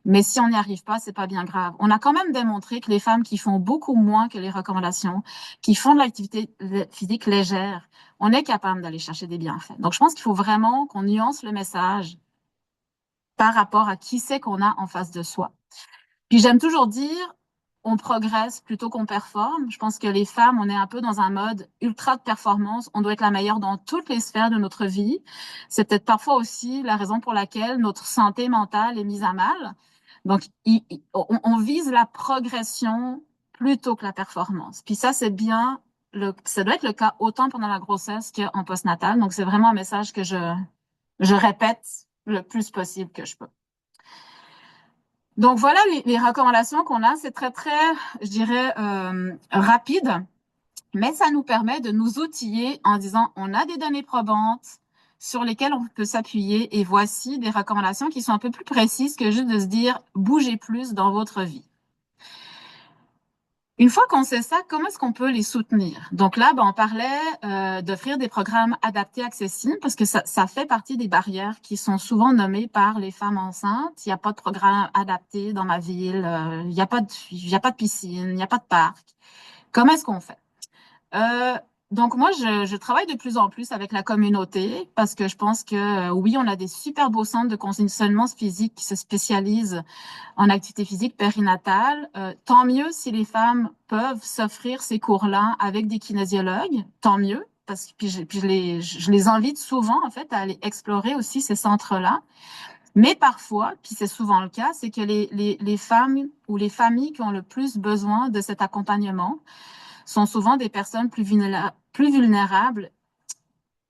Mais si on n'y arrive pas, c'est pas bien grave. On a quand même démontré que les femmes qui font beaucoup moins que les recommandations, qui font de l'activité physique légère, on est capable d'aller chercher des bienfaits. Donc, je pense qu'il faut vraiment qu'on nuance le message par rapport à qui c'est qu'on a en face de soi. Puis j'aime toujours dire, on progresse plutôt qu'on performe. Je pense que les femmes, on est un peu dans un mode ultra de performance. On doit être la meilleure dans toutes les sphères de notre vie. C'est peut-être parfois aussi la raison pour laquelle notre santé mentale est mise à mal. Donc, on vise la progression plutôt que la performance. Puis ça, c'est bien, ça doit être le cas autant pendant la grossesse qu'en postnatal. Donc, c'est vraiment un message que je répète le plus possible que je peux. Donc voilà les recommandations qu'on a. C'est très, très, je dirais, rapide, mais ça nous permet de nous outiller en disant on a des données probantes sur lesquelles on peut s'appuyer et voici des recommandations qui sont un peu plus précises que juste de se dire bougez plus dans votre vie. Une fois qu'on sait ça, comment est-ce qu'on peut les soutenir? Donc là, ben, on parlait d'offrir des programmes adaptés, accessibles, parce que ça fait partie des barrières qui sont souvent nommées par les femmes enceintes. Il n'y a pas de programme adapté dans ma ville, il y a pas de piscine, il n'y a pas de parc. Comment est-ce qu'on fait? Euh, donc moi, je travaille de plus en plus avec la communauté parce que je pense que oui, on a des super beaux centres de conditionnement physique qui se spécialisent en activité physique périnatale. Tant mieux si les femmes peuvent s'offrir ces cours-là avec des kinésiologues, tant mieux. Parce que je les invite souvent en fait à aller explorer aussi ces centres-là. Mais parfois, puis c'est souvent le cas, c'est que les femmes ou les familles qui ont le plus besoin de cet accompagnement sont souvent des personnes plus vulnérables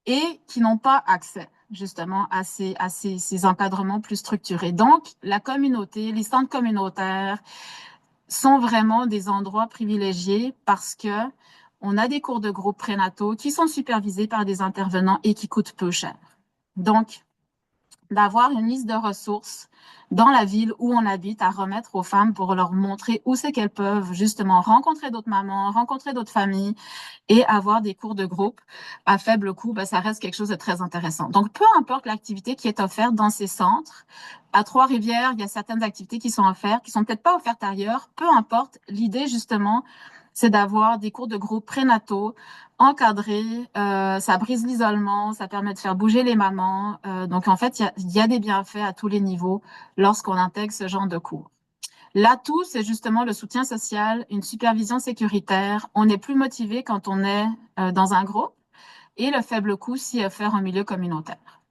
et qui n'ont pas accès justement à ces encadrements plus structurés. Donc, la communauté, les centres communautaires sont vraiment des endroits privilégiés parce que on a des cours de groupe prénataux qui sont supervisés par des intervenants et qui coûtent peu cher. Donc, d'avoir une liste de ressources dans la ville où on habite à remettre aux femmes pour leur montrer où c'est qu'elles peuvent justement rencontrer d'autres mamans, rencontrer d'autres familles et avoir des cours de groupe à faible coût, ben, ça reste quelque chose de très intéressant. Donc, peu importe l'activité qui est offerte dans ces centres, à Trois-Rivières, il y a certaines activités qui sont offertes, qui sont peut-être pas offertes ailleurs, peu importe. L'idée, justement, c'est d'avoir des cours de groupe prénataux, encadrés, ça brise l'isolement, ça permet de faire bouger les mamans. Donc, en fait, il y a des bienfaits à tous les niveaux lorsqu'on intègre ce genre de cours. L'atout, c'est justement le soutien social, une supervision sécuritaire. On est plus motivé quand on est dans un groupe et le faible coût s'y offert en milieu communautaire.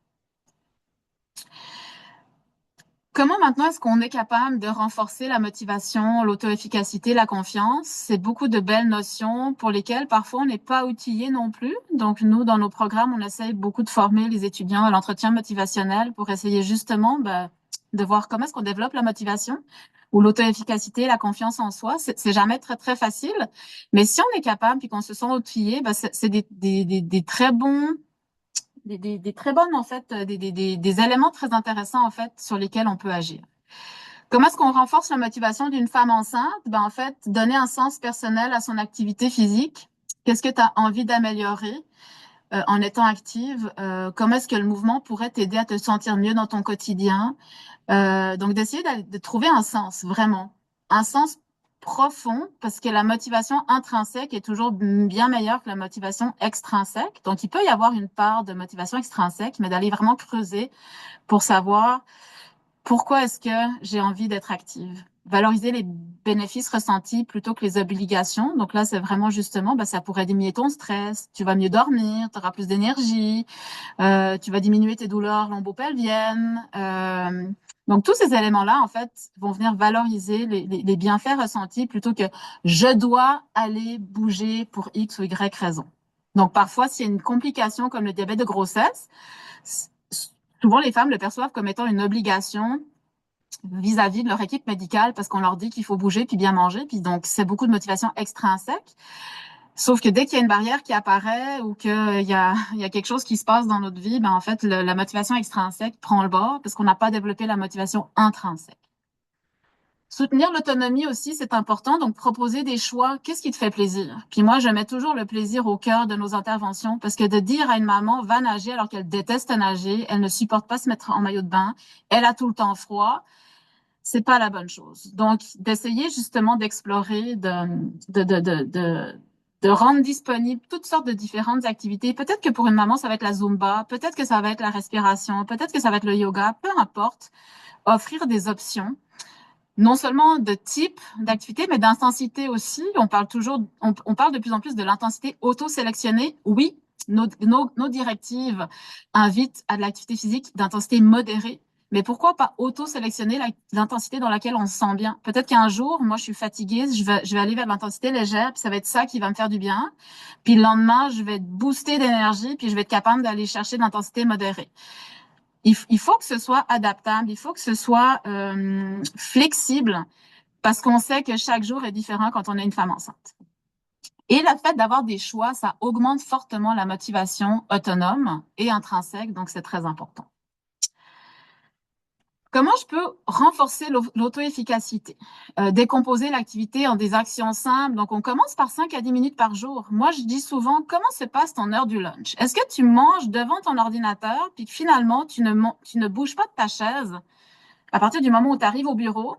Comment maintenant est-ce qu'on est capable de renforcer la motivation, l'auto-efficacité, la confiance? C'est beaucoup de belles notions pour lesquelles parfois on n'est pas outillé non plus. Donc nous, dans nos programmes, on essaye beaucoup de former les étudiants à l'entretien motivationnel pour essayer justement de voir comment est-ce qu'on développe la motivation ou l'auto-efficacité, la confiance en soi. C'est jamais très, très facile. Mais si on est capable puis qu'on se sent outillé, c'est des très bons des très bonnes, en fait, des éléments très intéressants, en fait, sur lesquels on peut agir. Comment est-ce qu'on renforce la motivation d'une femme enceinte? En fait, donner un sens personnel à son activité physique. Qu'est-ce que tu as envie d'améliorer en étant active? Comment est-ce que le mouvement pourrait t'aider à te sentir mieux dans ton quotidien? Donc, d'essayer de trouver un sens, vraiment. Un sens profond, parce que la motivation intrinsèque est toujours bien meilleure que la motivation extrinsèque. Donc, il peut y avoir une part de motivation extrinsèque, mais d'aller vraiment creuser pour savoir pourquoi est-ce que j'ai envie d'être active. Valoriser les bénéfices ressentis plutôt que les obligations. Donc là, c'est vraiment justement, ça pourrait diminuer ton stress, tu vas mieux dormir, tu auras plus d'énergie, tu vas diminuer tes douleurs lombo-pelviennes. Donc, tous ces éléments-là, en fait, vont venir valoriser les bienfaits ressentis plutôt que je dois aller bouger pour X ou Y raison. Donc, parfois, s'il y a une complication comme le diabète de grossesse, souvent les femmes le perçoivent comme étant une obligation vis-à-vis de leur équipe médicale parce qu'on leur dit qu'il faut bouger puis bien manger. Puis donc, c'est beaucoup de motivation extrinsèque. Sauf que dès qu'il y a une barrière qui apparaît ou il y a quelque chose qui se passe dans notre vie, en fait, la motivation extrinsèque prend le bord parce qu'on n'a pas développé la motivation intrinsèque. Soutenir l'autonomie aussi, c'est important. Donc, proposer des choix. Qu'est-ce qui te fait plaisir? Puis moi, je mets toujours le plaisir au cœur de nos interventions parce que de dire à une maman, va nager alors qu'elle déteste nager, elle ne supporte pas se mettre en maillot de bain, elle a tout le temps froid, c'est pas la bonne chose. Donc, d'essayer justement d'explorer, de rendre disponible toutes sortes de différentes activités. Peut-être que pour une maman, ça va être la Zumba, peut-être que ça va être la respiration, peut-être que ça va être le yoga, peu importe. Offrir des options, non seulement de type d'activité, mais d'intensité aussi. On parle de plus en plus de l'intensité auto-sélectionnée. Oui, nos directives invitent à de l'activité physique d'intensité modérée. Mais pourquoi pas auto-sélectionner l'intensité dans laquelle on se sent bien? Peut-être qu'un jour, moi, je suis fatiguée, je vais aller vers l'intensité légère, puis ça va être ça qui va me faire du bien. Puis le lendemain, je vais être boostée d'énergie, puis je vais être capable d'aller chercher de l'intensité modérée. Il faut que ce soit adaptable, il faut que ce soit flexible, parce qu'on sait que chaque jour est différent quand on est une femme enceinte. Et le fait d'avoir des choix, ça augmente fortement la motivation autonome et intrinsèque, donc c'est très important. Comment je peux renforcer l'auto-efficacité? Décomposer l'activité en des actions simples. Donc, on commence par 5 à 10 minutes par jour. Moi, je dis souvent, comment se passe ton heure du lunch? Est-ce que tu manges devant ton ordinateur, puis que finalement, tu ne bouges pas de ta chaise à partir du moment où tu arrives au bureau,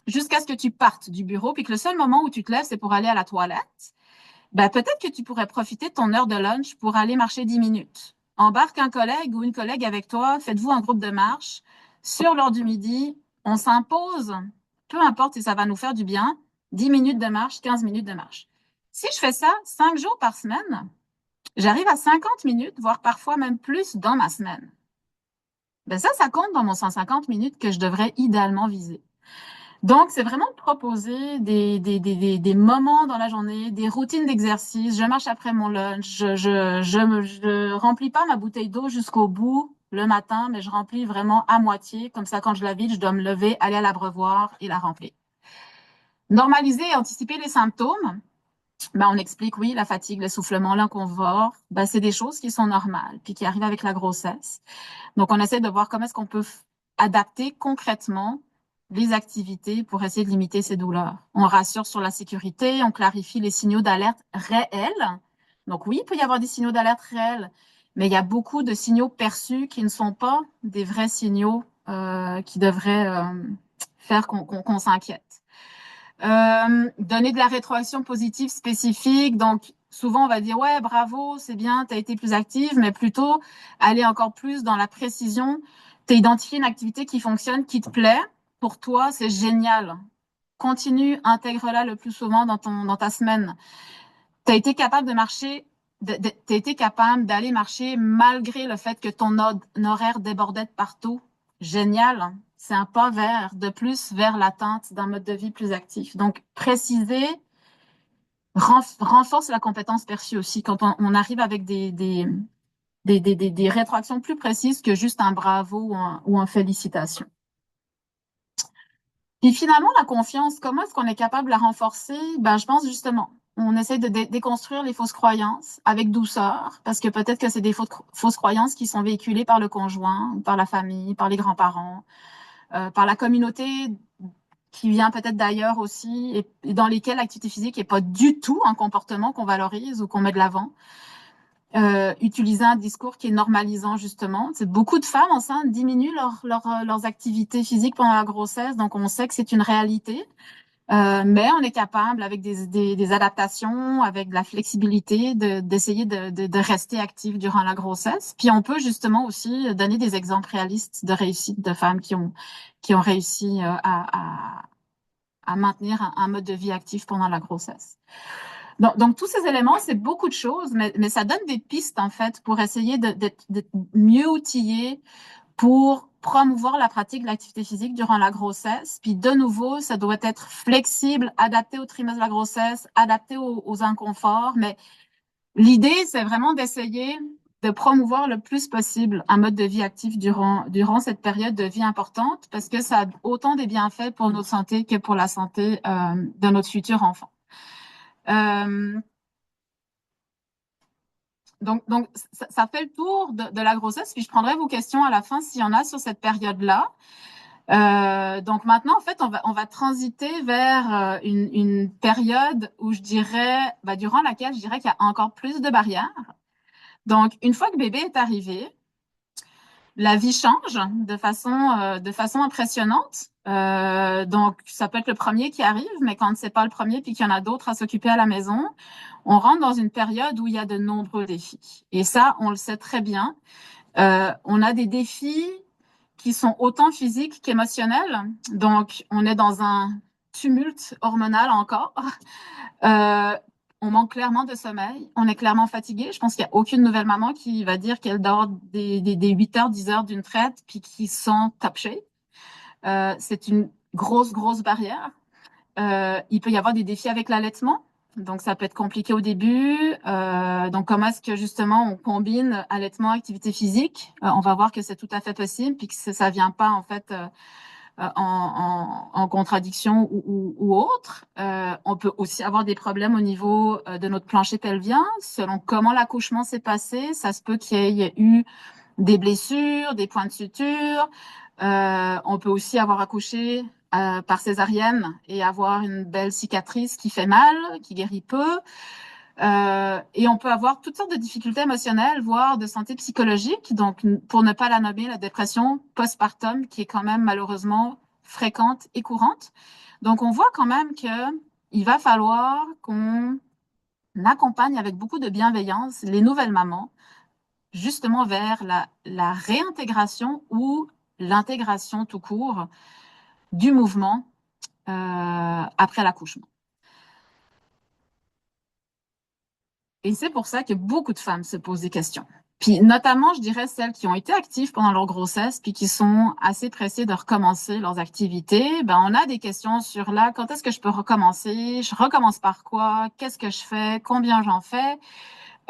jusqu'à ce que tu partes du bureau, puis que le seul moment où tu te lèves, c'est pour aller à la toilette? Peut-être que tu pourrais profiter de ton heure de lunch pour aller marcher 10 minutes. Embarque un collègue ou une collègue avec toi, faites-vous un groupe de marche. Sur l'heure du midi, on s'impose, peu importe si ça va nous faire du bien, 10 minutes de marche, 15 minutes de marche. Si je fais ça 5 jours par semaine, j'arrive à 50 minutes, voire parfois même plus dans ma semaine. Ça compte dans mon 150 minutes que je devrais idéalement viser. Donc, c'est vraiment de proposer des moments dans la journée, des routines d'exercice. Je marche après mon lunch. Je remplis pas ma bouteille d'eau jusqu'au bout le matin, mais je remplis vraiment à moitié. Comme ça, quand je la vide, je dois me lever, aller à l'abreuvoir et la remplir. Normaliser et anticiper les symptômes. On explique, oui, la fatigue, l'essoufflement, l'inconfort, c'est des choses qui sont normales, puis qui arrivent avec la grossesse. Donc, on essaie de voir comment est-ce qu'on peut adapter concrètement les activités pour essayer de limiter ces douleurs. On rassure sur la sécurité, on clarifie les signaux d'alerte réels. Donc oui, il peut y avoir des signaux d'alerte réels, mais il y a beaucoup de signaux perçus qui ne sont pas des vrais signaux qui devraient faire qu'on s'inquiète. Donner de la rétroaction positive spécifique. Donc, souvent, on va dire, ouais, bravo, c'est bien, tu as été plus active, mais plutôt aller encore plus dans la précision. Tu as identifié une activité qui fonctionne, qui te plaît. Pour toi, c'est génial. continue, intègre-la le plus souvent dans ta semaine. Tu as été capable de marcher, t'as été capable d'aller marcher malgré le fait que ton horaire débordait de partout. Génial. C'est un pas de plus vers l'atteinte d'un mode de vie plus actif. Donc, préciser renforce la compétence perçue aussi quand on arrive avec des rétroactions plus précises que juste un bravo ou un félicitation. Puis finalement, la confiance, comment est-ce qu'on est capable de la renforcer? Ben, je pense justement, on essaie de déconstruire les fausses croyances avec douceur, parce que peut-être que c'est des fausses croyances qui sont véhiculées par le conjoint, par la famille, par les grands-parents, par la communauté qui vient peut-être d'ailleurs aussi, et dans lesquelles l'activité physique n'est pas du tout un comportement qu'on valorise ou qu'on met de l'avant. Utiliser un discours qui est normalisant, justement. C'est beaucoup de femmes enceintes diminuent leurs activités physiques pendant la grossesse, donc on sait que c'est une réalité. Mais on est capable, avec des adaptations, avec de la flexibilité, d'essayer de rester actif durant la grossesse. Puis on peut justement aussi donner des exemples réalistes de réussite de femmes qui ont réussi à maintenir un mode de vie actif pendant la grossesse. Donc, tous ces éléments, c'est beaucoup de choses, mais ça donne des pistes, en fait, pour essayer d'être mieux outillé pour promouvoir la pratique de l'activité physique durant la grossesse. Puis, de nouveau, ça doit être flexible, adapté au trimestre de la grossesse, adapté aux inconforts. Mais l'idée, c'est vraiment d'essayer de promouvoir le plus possible un mode de vie actif durant cette période de vie importante, parce que ça a autant des bienfaits pour notre santé que pour la santé de notre futur enfant. Euh, donc ça fait le tour de la grossesse, puis je prendrai vos questions à la fin s'il y en a sur cette période-là. Donc maintenant, en fait, on va transiter vers une période où je dirais, durant laquelle je dirais qu'il y a encore plus de barrières. Donc, une fois que bébé est arrivé, la vie change de façon impressionnante. Donc, ça peut être le premier qui arrive, mais quand c'est pas le premier puis qu'il y en a d'autres à s'occuper à la maison, on rentre dans une période où il y a de nombreux défis. Et ça, on le sait très bien. On a des défis qui sont autant physiques qu'émotionnels. Donc, on est dans un tumulte hormonal encore. Euh, on manque clairement de sommeil. On est clairement fatigué. Je pense qu'il n'y a aucune nouvelle maman qui va dire qu'elle dort des 8 heures, 10 heures d'une traite puis qui sent top shape. C'est une grosse barrière. Il peut y avoir des défis avec l'allaitement. Donc, ça peut être compliqué au début. Donc, comment est-ce que justement on combine allaitement, activité physique? On va voir que c'est tout à fait possible, puis que ça vient pas en fait en contradiction ou autre. On peut aussi avoir des problèmes au niveau de notre plancher pelvien, selon comment l'accouchement s'est passé. Ça se peut qu'il y ait eu des blessures, des points de suture. On peut aussi avoir accouché par césarienne et avoir une belle cicatrice qui fait mal, qui guérit peu. Et on peut avoir toutes sortes de difficultés émotionnelles, voire de santé psychologique. Donc, pour ne pas la nommer, la dépression postpartum, qui est quand même malheureusement fréquente et courante. Donc, on voit quand même que il va falloir qu'on accompagne avec beaucoup de bienveillance les nouvelles mamans, justement vers la réintégration ou l'intégration tout court du mouvement après l'accouchement. Et c'est pour ça que beaucoup de femmes se posent des questions. Puis notamment, je dirais celles qui ont été actives pendant leur grossesse, puis qui sont assez pressées de recommencer leurs activités. Ben, on a des questions sur là, quand est-ce que je peux recommencer? Je recommence par quoi? Qu'est-ce que je fais? Combien j'en fais?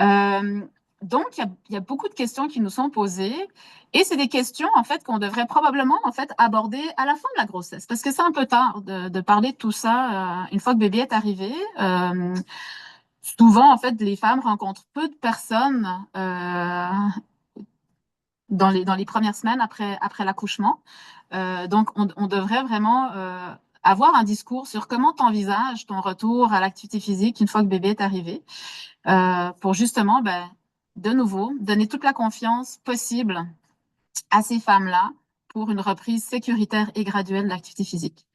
Euh, donc, il y a beaucoup de questions qui nous sont posées. Et c'est des questions, en fait, qu'on devrait probablement, en fait, aborder à la fin de la grossesse. Parce que c'est un peu tard de parler de tout ça une fois que bébé est arrivé. Souvent, en fait, les femmes rencontrent peu de personnes dans les premières semaines après l'accouchement. Donc, on devrait vraiment avoir un discours sur comment tu envisages ton retour à l'activité physique une fois que bébé est arrivé, pour justement, de nouveau, donner toute la confiance possible à ces femmes-là pour une reprise sécuritaire et graduelle de l'activité physique.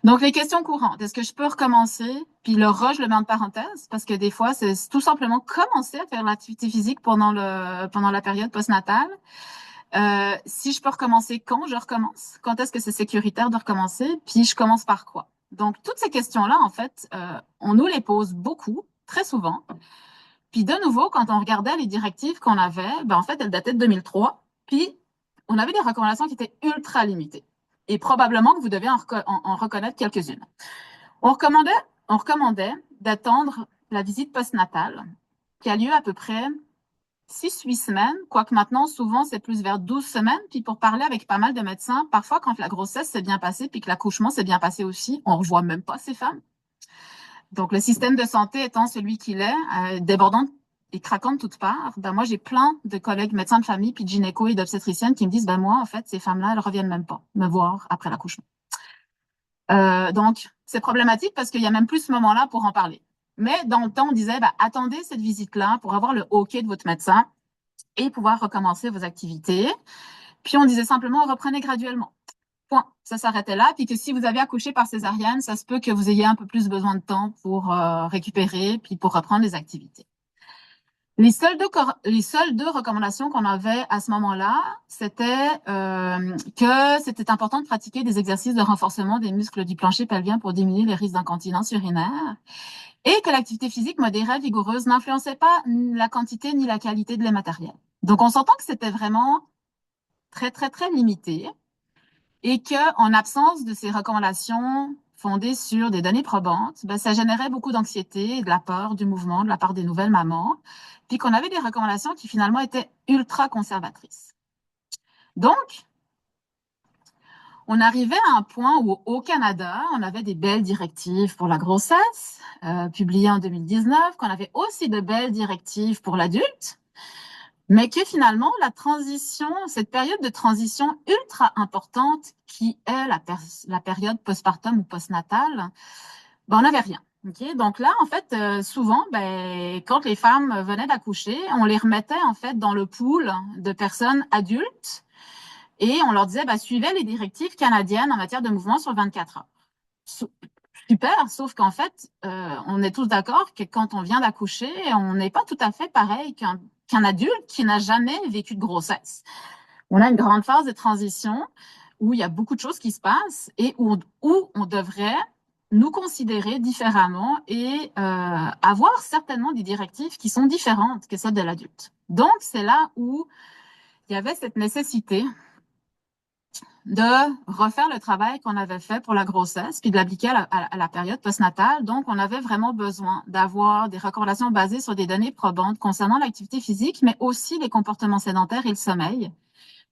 Donc, les questions courantes. Est-ce que je peux recommencer? Puis le je le mets en parenthèse parce que des fois, c'est tout simplement commencer à faire l'activité physique pendant la période postnatale. Si je peux recommencer, quand je recommence? Quand est-ce que c'est sécuritaire de recommencer? Puis je commence par quoi? Donc, toutes ces questions-là, en fait, on nous les pose beaucoup, très souvent. Puis de nouveau, quand on regardait les directives qu'on avait, ben, en fait, elles dataient de 2003. Puis on avait des recommandations qui étaient ultra limitées. Et probablement que vous devez en reconnaître quelques-unes. On recommandait, on recommandait d'attendre la visite postnatale, qui a lieu à peu près 6-8 semaines, quoique maintenant, souvent, c'est plus vers 12 semaines. Puis pour parler avec pas mal de médecins, parfois, quand la grossesse s'est bien passée, puis que l'accouchement s'est bien passé aussi, on ne revoit même pas ces femmes. Donc, le système de santé étant celui qu'il est, débordant et craquant de toutes parts, ben moi, j'ai plein de collègues médecins de famille, puis de gynéco et d'obstétriciennes qui me disent, ben moi, en fait, ces femmes-là, elles reviennent même pas me voir après l'accouchement. Donc, c'est problématique parce qu'il y a même plus ce moment-là pour en parler. Mais dans le temps, on disait, ben, attendez cette visite-là pour avoir le OK de votre médecin et pouvoir recommencer vos activités. Puis, on disait simplement, reprenez graduellement. Point. Ça s'arrêtait là. Puis que si vous avez accouché par césarienne, ça se peut que vous ayez un peu plus besoin de temps pour récupérer, puis pour reprendre les activités. Les seules deux recommandations qu'on avait à ce moment-là, c'était que c'était important de pratiquer des exercices de renforcement des muscles du plancher pelvien pour diminuer les risques d'incontinence urinaire et que l'activité physique modérée vigoureuse n'influençait pas la quantité ni la qualité de les matériels. Donc, on s'entend que c'était vraiment très, très, très limité et qu'en absence de ces recommandations fondées sur des données probantes, ben, ça générait beaucoup d'anxiété et de la peur du mouvement de la part des nouvelles mamans, puis qu'on avait des recommandations qui finalement étaient ultra conservatrices. Donc, on arrivait à un point où au Canada, on avait des belles directives pour la grossesse, publiées en 2019, qu'on avait aussi de belles directives pour l'adulte, mais que finalement, la transition, cette période de transition ultra importante qui est la période postpartum ou postnatale, ben, on n'avait rien. Okay? Donc là, en fait, souvent, ben, quand les femmes venaient d'accoucher, on les remettait en fait dans le pool de personnes adultes et on leur disait, ben, suivez les directives canadiennes en matière de mouvement sur 24 heures. Super, sauf qu'en fait, on est tous d'accord que quand on vient d'accoucher, on n'est pas tout à fait pareil qu'un adulte qui n'a jamais vécu de grossesse. On a une grande phase de transition où il y a beaucoup de choses qui se passent et où on devrait nous considérer différemment et avoir certainement des directives qui sont différentes que celles de l'adulte. Donc, c'est là où il y avait cette nécessité de refaire le travail qu'on avait fait pour la grossesse, puis de l'appliquer à la période postnatale. Donc, on avait vraiment besoin d'avoir des recommandations basées sur des données probantes concernant l'activité physique, mais aussi les comportements sédentaires et le sommeil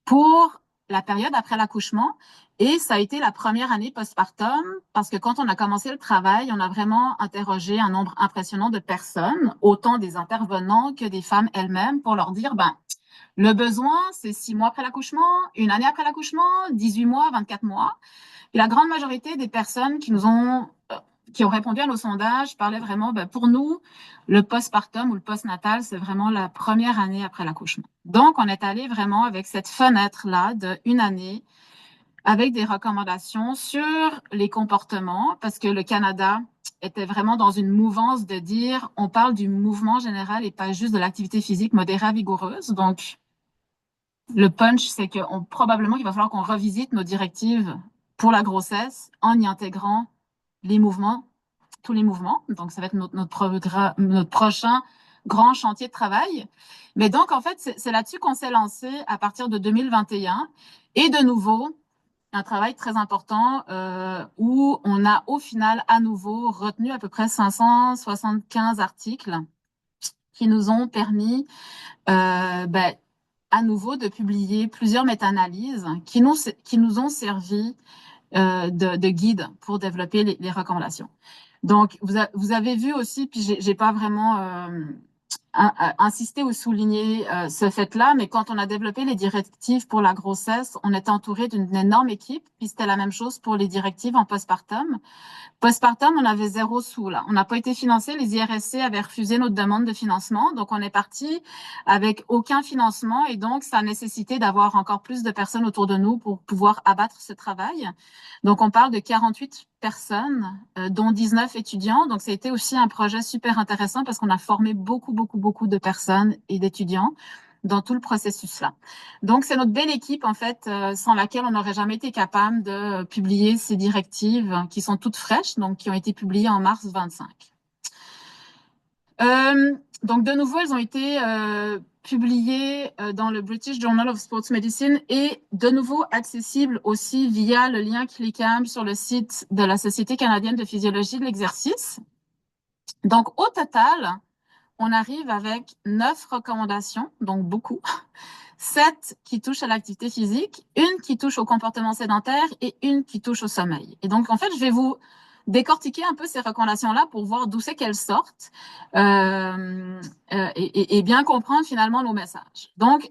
pour la période après l'accouchement. Et ça a été la première année postpartum parce que quand on a commencé le travail, on a vraiment interrogé un nombre impressionnant de personnes, autant des intervenants que des femmes elles-mêmes, pour leur dire, ben, le besoin, c'est 6 mois après l'accouchement, une année après l'accouchement, 18 mois, 24 mois. Et la grande majorité des personnes qui ont répondu à nos sondages parlaient vraiment, ben, pour nous, le postpartum ou le postnatal, c'est vraiment la première année après l'accouchement. Donc, on est allé vraiment avec cette fenêtre-là de une année avec des recommandations sur les comportements parce que le Canada était vraiment dans une mouvance de dire, on parle du mouvement général et pas juste de l'activité physique modérée vigoureuse. Donc, le punch, c'est que probablement qu'il va falloir qu'on revisite nos directives pour la grossesse en y intégrant les mouvements, tous les mouvements. Donc, ça va être notre prochain grand chantier de travail. Mais donc, en fait, c'est là-dessus qu'on s'est lancé à partir de 2021. Et de nouveau, un travail très important où on a au final à nouveau retenu à peu près 575 articles qui nous ont permis ben, à nouveau de publier plusieurs méta-analyses qui nous ont servi de guide pour développer les recommandations. Donc, vous avez vu aussi, puis j'ai pas vraiment insisté ou souligné ce fait-là, mais quand on a développé les directives pour la grossesse, on était entouré d'une énorme équipe, puis c'était la même chose pour les directives en postpartum. Postpartum, on avait 0 sous là. On n'a pas été financé. Les IRSC avaient refusé notre demande de financement. Donc, on est parti avec aucun financement et donc, ça a nécessité d'avoir encore plus de personnes autour de nous pour pouvoir abattre ce travail. Donc, on parle de 48 personnes, dont 19 étudiants. Donc, ça a été aussi un projet super intéressant parce qu'on a formé beaucoup, beaucoup, beaucoup de personnes et d'étudiants. dans tout le processus-là. Donc, c'est notre belle équipe, en fait, sans laquelle on n'aurait jamais été capable de publier ces directives qui sont toutes fraîches, donc qui ont été publiées en mars 25. Donc, de nouveau, elles ont été publiées dans le British Journal of Sports Medicine et de nouveau accessibles aussi via le lien cliquable sur le site de la Société canadienne de physiologie de l'exercice. Donc, au total, on arrive avec 9 recommandations, donc beaucoup, 7 qui touchent à l'activité physique, une qui touche au comportement sédentaire et une qui touche au sommeil. Et donc, en fait, je vais vous décortiquer un peu ces recommandations-là pour voir d'où c'est qu'elles sortent et bien comprendre finalement nos messages. Donc,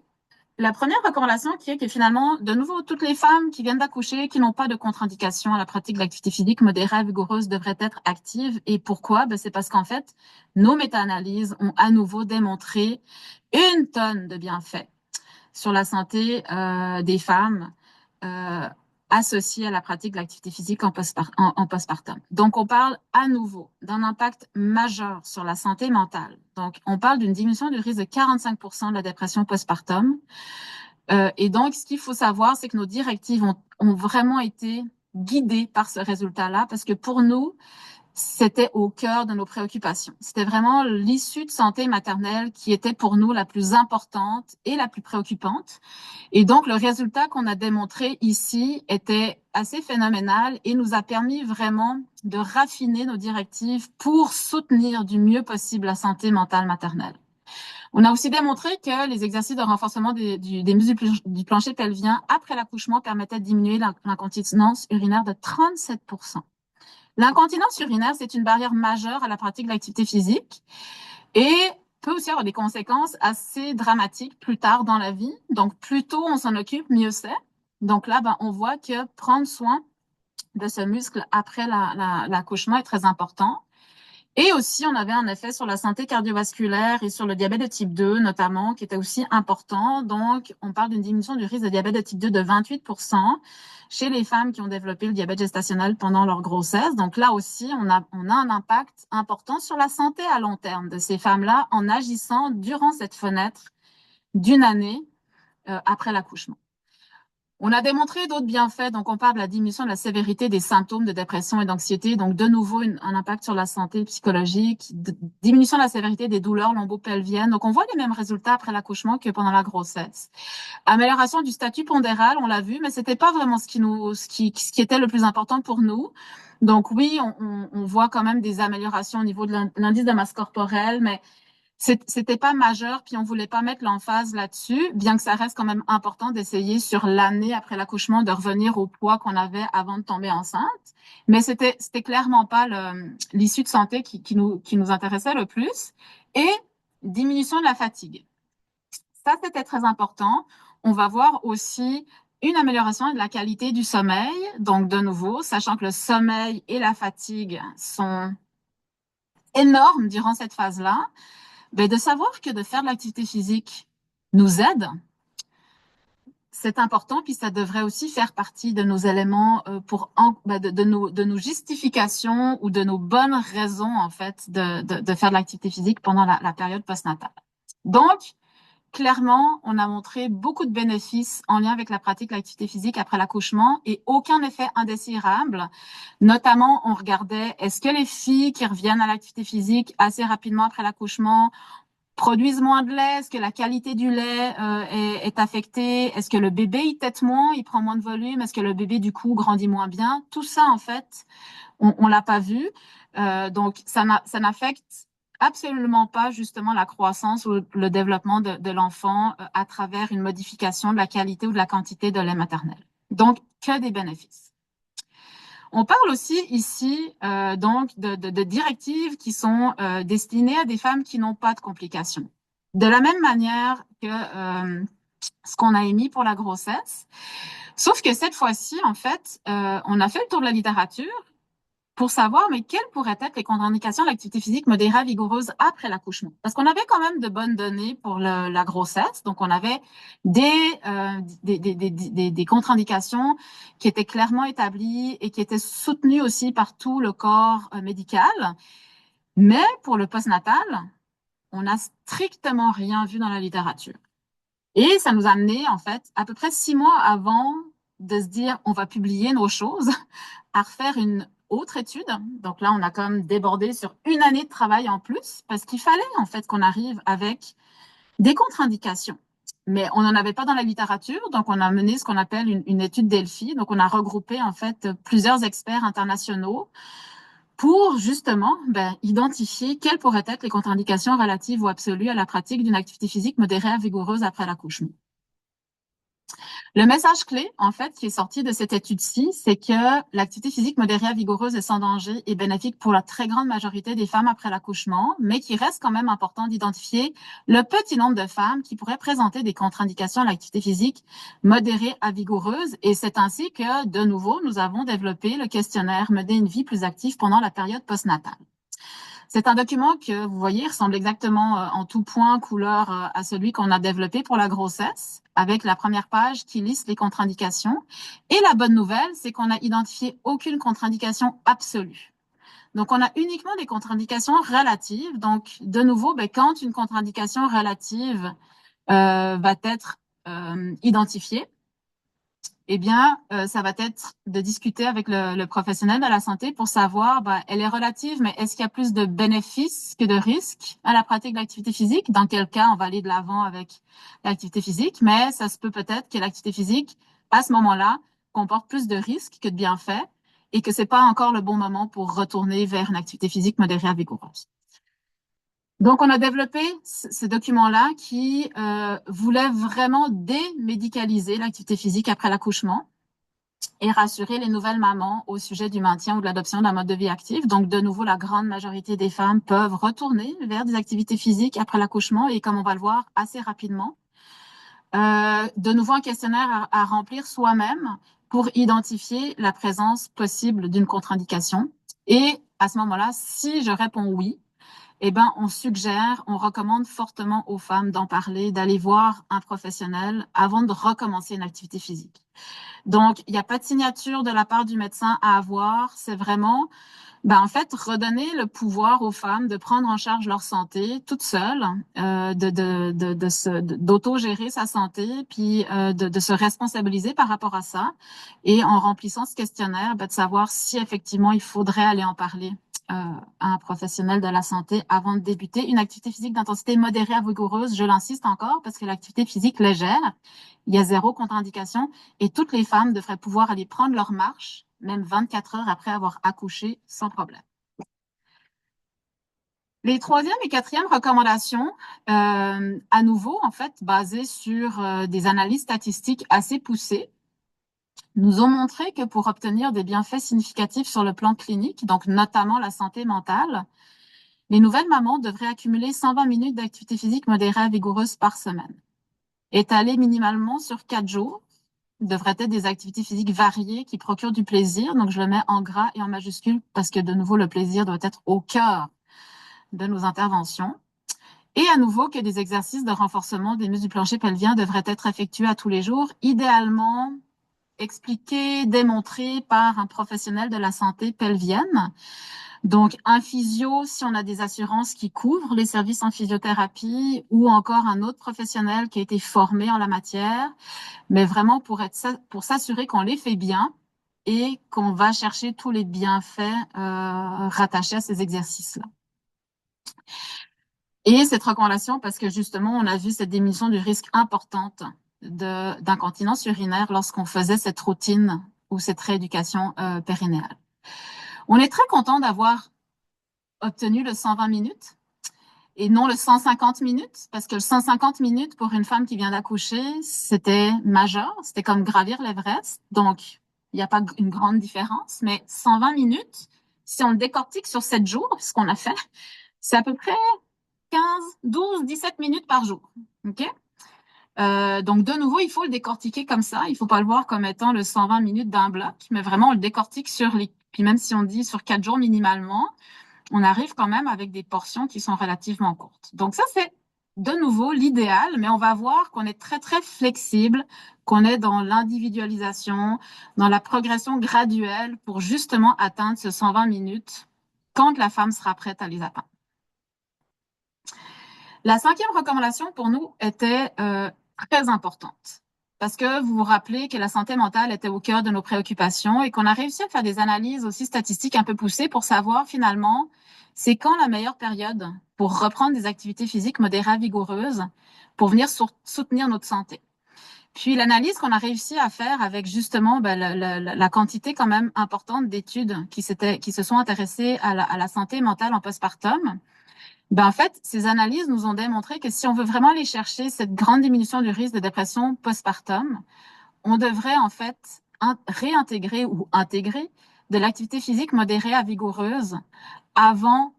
la première recommandation qui est que finalement, de nouveau, toutes les femmes qui viennent d'accoucher, qui n'ont pas de contre-indication à la pratique de l'activité physique modérée et vigoureuse devraient être actives. Et pourquoi? Ben, c'est parce qu'en fait, nos méta-analyses ont à nouveau démontré une tonne de bienfaits sur la santé des femmes euh, associées à la pratique de l'activité physique en postpartum. Donc, on parle à nouveau d'un impact majeur sur la santé mentale. Donc, on parle d'une diminution du risque de 45% de la dépression postpartum. Et donc, ce qu'il faut savoir, c'est que nos directives ont vraiment été guidées par ce résultat-là, parce que pour nous, c'était au cœur de nos préoccupations. C'était vraiment l'issue de santé maternelle qui était pour nous la plus importante et la plus préoccupante. Et donc, le résultat qu'on a démontré ici était assez phénoménal et nous a permis vraiment de raffiner nos directives pour soutenir du mieux possible la santé mentale maternelle. On a aussi démontré que les exercices de renforcement des muscles du plancher pelvien après l'accouchement permettaient de diminuer l'incontinence urinaire de 37%. L'incontinence urinaire, c'est une barrière majeure à la pratique de l'activité physique et peut aussi avoir des conséquences assez dramatiques plus tard dans la vie. Donc, plus tôt on s'en occupe, mieux c'est. Donc là, on voit que prendre soin de ce muscle après l'accouchement est très important. Et aussi, on avait un effet sur la santé cardiovasculaire et sur le diabète de type 2, notamment, qui était aussi important. Donc, on parle d'une diminution du risque de diabète de type 2 de 28% chez les femmes qui ont développé le diabète gestationnel pendant leur grossesse. Donc là aussi, on a un impact important sur la santé à long terme de ces femmes-là en agissant durant cette fenêtre d'une année après l'accouchement. On a démontré d'autres bienfaits, donc on parle de la diminution de la sévérité des symptômes de dépression et d'anxiété, donc de nouveau un impact sur la santé psychologique, diminution de la sévérité des douleurs lombopelviennes, donc on voit les mêmes résultats après l'accouchement que pendant la grossesse. Amélioration du statut pondéral, on l'a vu, mais c'était pas vraiment ce qui était le plus important pour nous. Donc oui, on voit quand même des améliorations au niveau de l'indice de masse corporelle, mais c'était pas majeur, puis on voulait pas mettre l'emphase là-dessus, bien que ça reste quand même important d'essayer sur l'année après l'accouchement de revenir au poids qu'on avait avant de tomber enceinte. Mais c'était clairement pas l'issue de santé qui nous intéressait le plus. Et diminution de la fatigue. Ça, c'était très important. On va voir aussi une amélioration de la qualité du sommeil. Donc, de nouveau, sachant que le sommeil et la fatigue sont énormes durant cette phase-là, ben, de savoir que de faire de l'activité physique nous aide, c'est important, puis ça devrait aussi faire partie de nos éléments de nos justifications ou de nos bonnes raisons, en fait, de faire de l'activité physique pendant la période postnatale. Donc, clairement, on a montré beaucoup de bénéfices en lien avec la pratique de l'activité physique après l'accouchement et aucun effet indésirable. Notamment, on regardait est-ce que les filles qui reviennent à l'activité physique assez rapidement après l'accouchement produisent moins de lait? Est-ce que la qualité du lait est affectée? Est-ce que le bébé, il tète moins, il prend moins de volume? Est-ce que le bébé, du coup, grandit moins bien? Tout ça, en fait, on l'a pas vu. Donc, ça n'affecte absolument pas, justement, la croissance ou le développement de l'enfant à travers une modification de la qualité ou de la quantité de lait maternel. Donc, que des bénéfices. On parle aussi ici donc de directives qui sont destinées à des femmes qui n'ont pas de complications. De la même manière que ce qu'on a émis pour la grossesse, sauf que cette fois-ci, en fait, on a fait le tour de la littérature pour savoir, mais quelles pourraient être les contre-indications de l'activité physique modérée vigoureuse après l'accouchement. Parce qu'on avait quand même de bonnes données pour la grossesse, donc on avait des contre-indications qui étaient clairement établies et qui étaient soutenues aussi par tout le corps médical. Mais pour le postnatal, on n'a strictement rien vu dans la littérature. Et ça nous a amené, en fait, à peu près 6 mois avant de se dire, on va publier nos choses, à refaire une autre étude. Donc là, on a quand même débordé sur une année de travail en plus, parce qu'il fallait, en fait, qu'on arrive avec des contre-indications. Mais on n'en avait pas dans la littérature, donc on a mené ce qu'on appelle une étude Delphi. Donc on a regroupé en fait plusieurs experts internationaux pour justement identifier quelles pourraient être les contre-indications relatives ou absolues à la pratique d'une activité physique modérée à vigoureuse après l'accouchement. Le message clé, en fait, qui est sorti de cette étude-ci, c'est que l'activité physique modérée à vigoureuse et sans danger est bénéfique pour la très grande majorité des femmes après l'accouchement, mais qu'il reste quand même important d'identifier le petit nombre de femmes qui pourraient présenter des contre-indications à l'activité physique modérée à vigoureuse. Et c'est ainsi que, de nouveau, nous avons développé le questionnaire Mener une vie plus active pendant la période postnatale. C'est un document que vous voyez ressemble exactement en tout point, couleur à celui qu'on a développé pour la grossesse, avec la première page qui liste les contre-indications. Et la bonne nouvelle, c'est qu'on n'a identifié aucune contre-indication absolue. Donc, on a uniquement des contre-indications relatives. Donc, de nouveau, quand une contre-indication relative va être identifiée, eh bien, ça va être de discuter avec le professionnel de la santé pour savoir, elle est relative, mais est-ce qu'il y a plus de bénéfices que de risques à la pratique de l'activité physique? Dans quel cas, on va aller de l'avant avec l'activité physique, mais ça se peut peut-être que l'activité physique, à ce moment-là, comporte plus de risques que de bienfaits et que c'est pas encore le bon moment pour retourner vers une activité physique modérée à vigoureuse. Donc, on a développé ce document-là qui voulait vraiment démédicaliser l'activité physique après l'accouchement et rassurer les nouvelles mamans au sujet du maintien ou de l'adoption d'un mode de vie actif. Donc, de nouveau, la grande majorité des femmes peuvent retourner vers des activités physiques après l'accouchement et comme on va le voir assez rapidement, de nouveau un questionnaire à remplir soi-même pour identifier la présence possible d'une contre-indication. Et à ce moment-là, si je réponds oui, eh ben, on suggère, on recommande fortement aux femmes d'en parler, d'aller voir un professionnel avant de recommencer une activité physique. Donc, il n'y a pas de signature de la part du médecin à avoir. C'est vraiment, en fait, redonner le pouvoir aux femmes de prendre en charge leur santé toutes seules, d'auto-gérer sa santé, puis de se responsabiliser par rapport à ça. Et en remplissant ce questionnaire, de savoir si effectivement il faudrait aller en parler à un professionnel de la santé avant de débuter une activité physique d'intensité modérée à vigoureuse. Je l'insiste encore parce que l'activité physique légère, il y a zéro contre-indication et toutes les femmes devraient pouvoir aller prendre leur marche, même 24 heures après avoir accouché, sans problème. Les troisième et quatrième recommandations, à nouveau, en fait, basées sur des analyses statistiques assez poussées, nous ont montré que pour obtenir des bienfaits significatifs sur le plan clinique, donc notamment la santé mentale, les nouvelles mamans devraient accumuler 120 minutes d'activité physique modérée à vigoureuse par semaine. Étalées minimalement sur 4 jours, devraient être des activités physiques variées qui procurent du plaisir. Donc, je le mets en gras et en majuscule parce que, de nouveau, le plaisir doit être au cœur de nos interventions. Et à nouveau, que des exercices de renforcement des muscles du plancher pelvien devraient être effectués à tous les jours, idéalement expliqués, démontrés par un professionnel de la santé pelvienne. Donc, un physio, si on a des assurances qui couvrent les services en physiothérapie ou encore un autre professionnel qui a été formé en la matière, mais vraiment pour s'assurer qu'on les fait bien et qu'on va chercher tous les bienfaits rattachés à ces exercices-là. Et cette recommandation, parce que justement, on a vu cette diminution du risque importante d'incontinence urinaire lorsqu'on faisait cette routine ou cette rééducation périnéale. On est très content d'avoir obtenu le 120 minutes et non le 150 minutes, parce que le 150 minutes pour une femme qui vient d'accoucher, c'était majeur, c'était comme gravir l'Everest, donc il n'y a pas une grande différence, mais 120 minutes, si on le décortique sur 7 jours, ce qu'on a fait, c'est à peu près 15, 12, 17 minutes par jour. OK? Donc, de nouveau, il faut le décortiquer comme ça. Il ne faut pas le voir comme étant le 120 minutes d'un bloc, mais vraiment, on le décortique sur les... Puis même si on dit sur 4 jours minimalement, on arrive quand même avec des portions qui sont relativement courtes. Donc ça, c'est de nouveau l'idéal, mais on va voir qu'on est très, très flexible, qu'on est dans l'individualisation, dans la progression graduelle pour justement atteindre ce 120 minutes quand la femme sera prête à les atteindre. La cinquième recommandation pour nous était très importante. Parce que vous vous rappelez que la santé mentale était au cœur de nos préoccupations et qu'on a réussi à faire des analyses aussi statistiques un peu poussées pour savoir finalement c'est quand la meilleure période pour reprendre des activités physiques modérées vigoureuses pour venir soutenir notre santé. Puis l'analyse qu'on a réussi à faire avec justement ben, la quantité quand même importante d'études qui se sont intéressées à la santé mentale en postpartum, ben, en fait, ces analyses nous ont démontré que si on veut vraiment aller chercher cette grande diminution du risque de dépression postpartum, on devrait en fait réintégrer ou intégrer de l'activité physique modérée à vigoureuse avant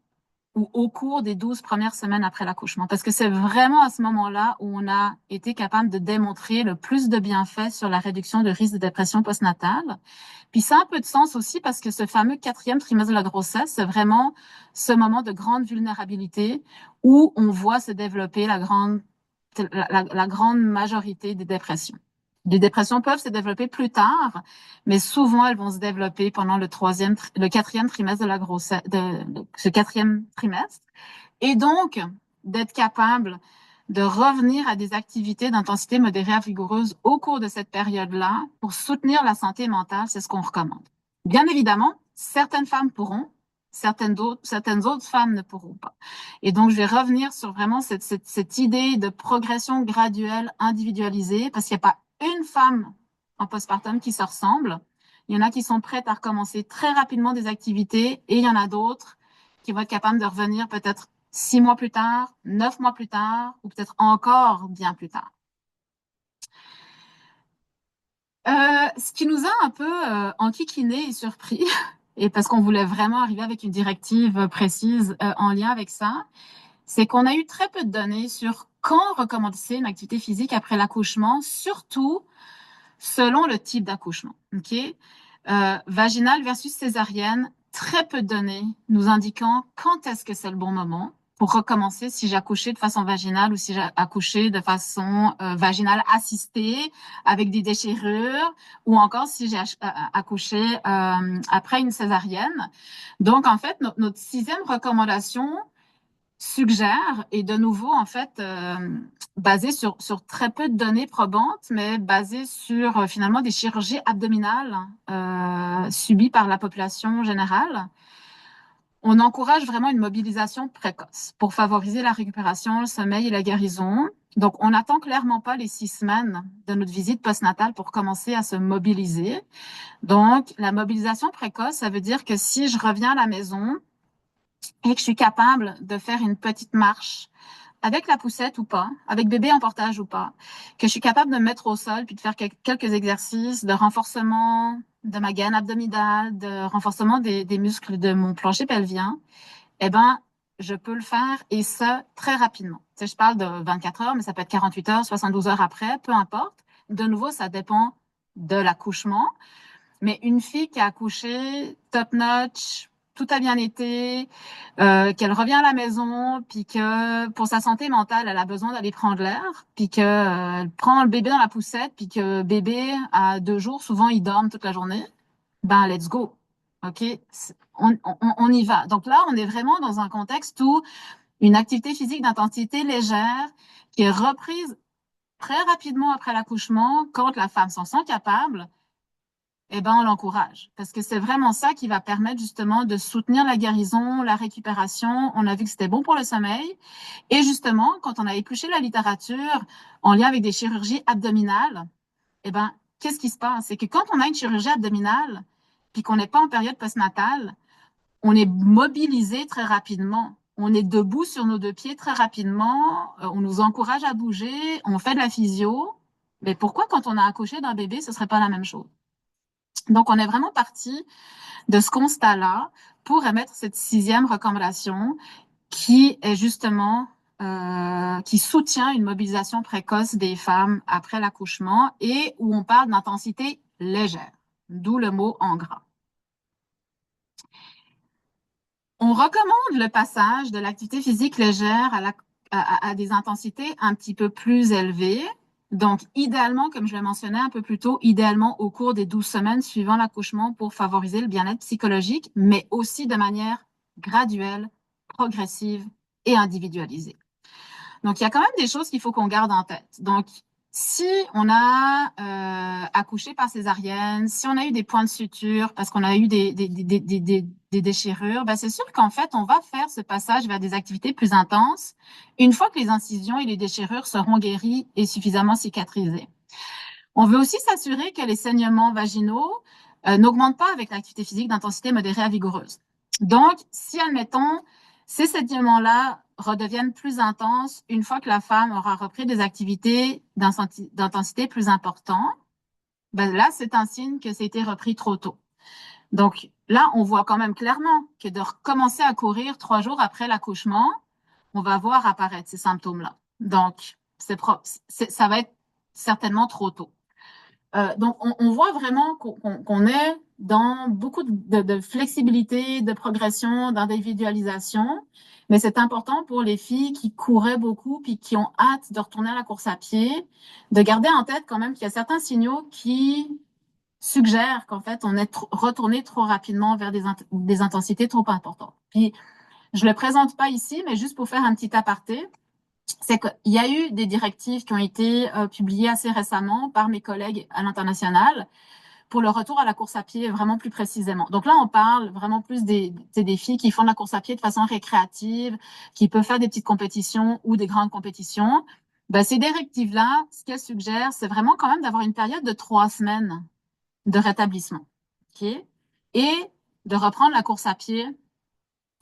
ou au cours des 12 premières semaines après l'accouchement. Parce que c'est vraiment à ce moment-là où on a été capable de démontrer le plus de bienfaits sur la réduction du risque de dépression postnatale. Puis ça a un peu de sens aussi parce que ce fameux quatrième trimestre de la grossesse, c'est vraiment ce moment de grande vulnérabilité où on voit se développer la grande majorité des dépressions. Les dépressions peuvent se développer plus tard, mais souvent elles vont se développer pendant le quatrième trimestre de la grossesse, ce quatrième trimestre. Et donc, d'être capable de revenir à des activités d'intensité modérée à vigoureuse au cours de cette période-là pour soutenir la santé mentale, c'est ce qu'on recommande. Bien évidemment, certaines femmes pourront, certaines autres femmes ne pourront pas. Et donc, je vais revenir sur vraiment cette idée de progression graduelle, individualisée, parce qu'il n'y a pas une femme en postpartum qui se ressemble. Il y en a qui sont prêtes à recommencer très rapidement des activités et il y en a d'autres qui vont être capables de revenir peut-être 6 mois plus tard, 9 mois plus tard, ou peut-être encore bien plus tard. Ce qui nous a un peu enquiquiné et surpris, et parce qu'on voulait vraiment arriver avec une directive précise en lien avec ça, c'est qu'on a eu très peu de données sur quand recommencer une activité physique après l'accouchement, surtout selon le type d'accouchement. Okay? Vaginal versus césarienne, très peu de données nous indiquant quand est-ce que c'est le bon moment pour recommencer si j'ai accouché de façon vaginale ou si j'ai accouché de façon vaginale assistée avec des déchirures ou encore si j'ai accouché après une césarienne. Donc, en fait, notre sixième recommandation suggère, et de nouveau, en fait, basé sur très peu de données probantes, mais basé sur finalement des chirurgies abdominales subies par la population générale. On encourage vraiment une mobilisation précoce pour favoriser la récupération, le sommeil et la guérison. Donc, on n'attend clairement pas les 6 semaines de notre visite postnatale pour commencer à se mobiliser. Donc, la mobilisation précoce, ça veut dire que si je reviens à la maison, et que je suis capable de faire une petite marche avec la poussette ou pas, avec bébé en portage ou pas, que je suis capable de me mettre au sol puis de faire quelques exercices de renforcement de ma gaine abdominale, de renforcement des muscles de mon plancher pelvien, eh ben, je peux le faire et ça très rapidement. Tu sais, je parle de 24 heures, mais ça peut être 48 heures, 72 heures après, peu importe. De nouveau, ça dépend de l'accouchement. Mais une fille qui a accouché top notch, tout a bien été, qu'elle revient à la maison, puis que pour sa santé mentale, elle a besoin d'aller prendre l'air, puis que elle prend le bébé dans la poussette, puis que bébé à 2 jours, souvent il dorme toute la journée. Ben let's go, ok, on y va. Donc là, on est vraiment dans un contexte où une activité physique d'intensité légère qui est reprise très rapidement après l'accouchement, quand la femme s'en sent capable eh ben, on l'encourage. Parce que c'est vraiment ça qui va permettre justement de soutenir la guérison, la récupération. On a vu que c'était bon pour le sommeil. Et justement, quand on a épluché la littérature en lien avec des chirurgies abdominales, eh ben, qu'est-ce qui se passe? C'est que quand on a une chirurgie abdominale, puis qu'on n'est pas en période postnatale, on est mobilisé très rapidement. On est debout sur nos 2 pieds très rapidement. On nous encourage à bouger. On fait de la physio. Mais pourquoi, quand on a accouché d'un bébé, ce serait pas la même chose? Donc, on est vraiment parti de ce constat-là pour émettre cette sixième recommandation qui est justement qui soutient une mobilisation précoce des femmes après l'accouchement et où on parle d'intensité légère, d'où le mot en gras. On recommande le passage de l'activité physique légère à des intensités un petit peu plus élevées. Donc, idéalement, comme je le mentionnais un peu plus tôt, idéalement au cours des 12 semaines suivant l'accouchement pour favoriser le bien-être psychologique, mais aussi de manière graduelle, progressive et individualisée. Donc, il y a quand même des choses qu'il faut qu'on garde en tête. Donc, Si on a accouché par césarienne, si on a eu des points de suture parce qu'on a eu des déchirures, ben c'est sûr qu'en fait, on va faire ce passage vers des activités plus intenses une fois que les incisions et les déchirures seront guéries et suffisamment cicatrisées. On veut aussi s'assurer que les saignements vaginaux n'augmentent pas avec l'activité physique d'intensité modérée à vigoureuse. Donc, si, admettons, ces saignements-là redeviennent plus intenses une fois que la femme aura repris des activités d'intensité plus importantes, ben là, c'est un signe que c'était repris trop tôt. Donc, là, on voit quand même clairement que de recommencer à courir 3 jours après l'accouchement, on va voir apparaître ces symptômes-là. Donc, ça va être certainement trop tôt. Donc, on voit vraiment qu'on est dans beaucoup de flexibilité, de progression, d'individualisation. Mais c'est important pour les filles qui couraient beaucoup puis qui ont hâte de retourner à la course à pied, de garder en tête quand même qu'il y a certains signaux qui suggèrent qu'en fait, on est retourné trop rapidement vers des intensités trop importantes. Puis, je le présente pas ici, mais juste pour faire un petit aparté, c'est qu'il y a eu des directives qui ont été publiées assez récemment par mes collègues à l'international pour le retour à la course à pied vraiment plus précisément. Donc là, on parle vraiment plus des filles qui font de la course à pied de façon récréative, qui peuvent faire des petites compétitions ou des grandes compétitions. Ben, ces directives-là, ce qu'elles suggèrent, c'est vraiment quand même d'avoir une période de 3 semaines de rétablissement. Okay? Et de reprendre la course à pied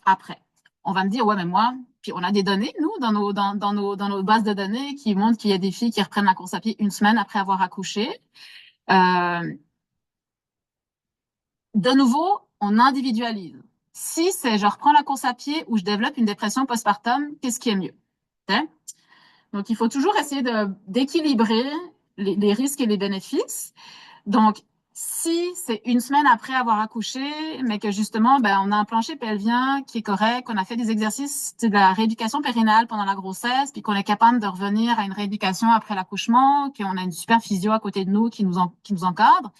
après. On va me dire, ouais, mais moi, puis on a des données, nous, dans nos bases de données qui montrent qu'il y a des filles qui reprennent la course à pied une semaine après avoir accouché. Euh, de nouveau, on individualise. Si c'est je reprends la course à pied ou je développe une dépression postpartum, qu'est-ce qui est mieux? Okay? Donc, il faut toujours essayer d'équilibrer les risques et les bénéfices. Donc, si c'est une semaine après avoir accouché, mais que justement, ben, on a un plancher pelvien qui est correct, qu'on a fait des exercices de la rééducation périnale pendant la grossesse, puis qu'on est capable de revenir à une rééducation après l'accouchement, qu'on a une super physio à côté de nous qui nous encadre,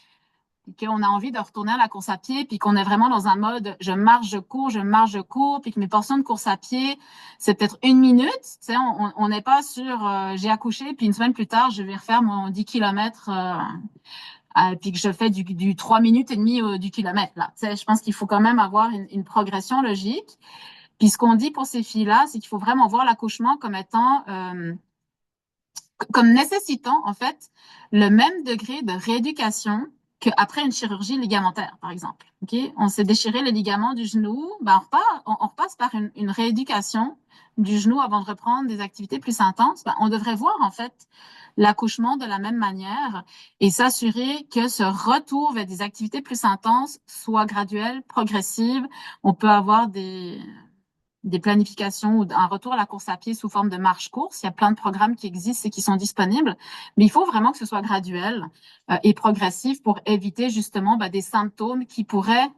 puis qu'on a envie de retourner à la course à pied, puis qu'on est vraiment dans un mode je marche, je cours, je marche, je cours, puis que mes portions de course à pied, c'est peut-être 1 minute. Tu sais, on n'est pas sur j'ai accouché, puis une semaine plus tard, je vais refaire mon 10 km puis que je fais du 3 minutes et demie du kilomètre. Là. Tu sais, je pense qu'il faut quand même avoir une progression logique. Puis ce qu'on dit pour ces filles-là, c'est qu'il faut vraiment voir l'accouchement comme étant, comme nécessitant en fait le même degré de rééducation qu'après une chirurgie ligamentaire, par exemple. Okay? On s'est déchiré le ligament du genou, ben on repasse par une rééducation du genou avant de reprendre des activités plus intenses. Ben, on devrait voir en fait l'accouchement de la même manière et s'assurer que ce retour vers des activités plus intenses soit graduel, progressive. On peut avoir des planifications ou un retour à la course à pied sous forme de marche-course. Il y a plein de programmes qui existent et qui sont disponibles, mais il faut vraiment que ce soit graduel et progressif pour éviter justement des symptômes qui pourraient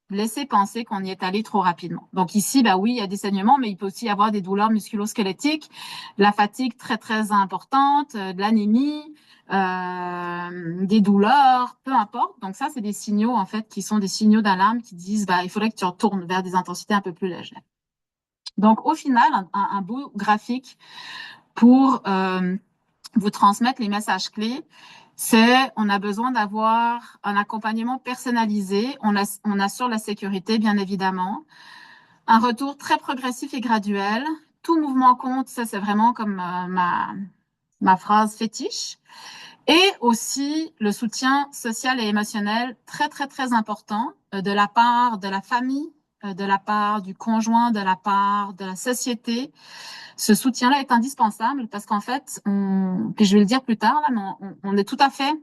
laisser penser qu'on y est allé trop rapidement. Donc ici, oui, il y a des saignements, mais il peut aussi y avoir des douleurs musculo-squelettiques, de la fatigue très, très importante, de l'anémie, des douleurs, peu importe. Donc ça, c'est des signaux, en fait, qui sont des signaux d'alarme qui disent, il faudrait que tu retournes vers des intensités un peu plus légères. Donc, au final, un beau graphique pour vous transmettre les messages clés, c'est on a besoin d'avoir un accompagnement personnalisé, on assure la sécurité, bien évidemment, un retour très progressif et graduel. Tout mouvement compte, ça c'est vraiment comme ma phrase fétiche. Et aussi le soutien social et émotionnel très, très, très important de la part de la famille, de la part du conjoint, de la part de la société. Ce soutien-là est indispensable parce qu'en fait, puis je vais le dire plus tard, là, mais on est tout à fait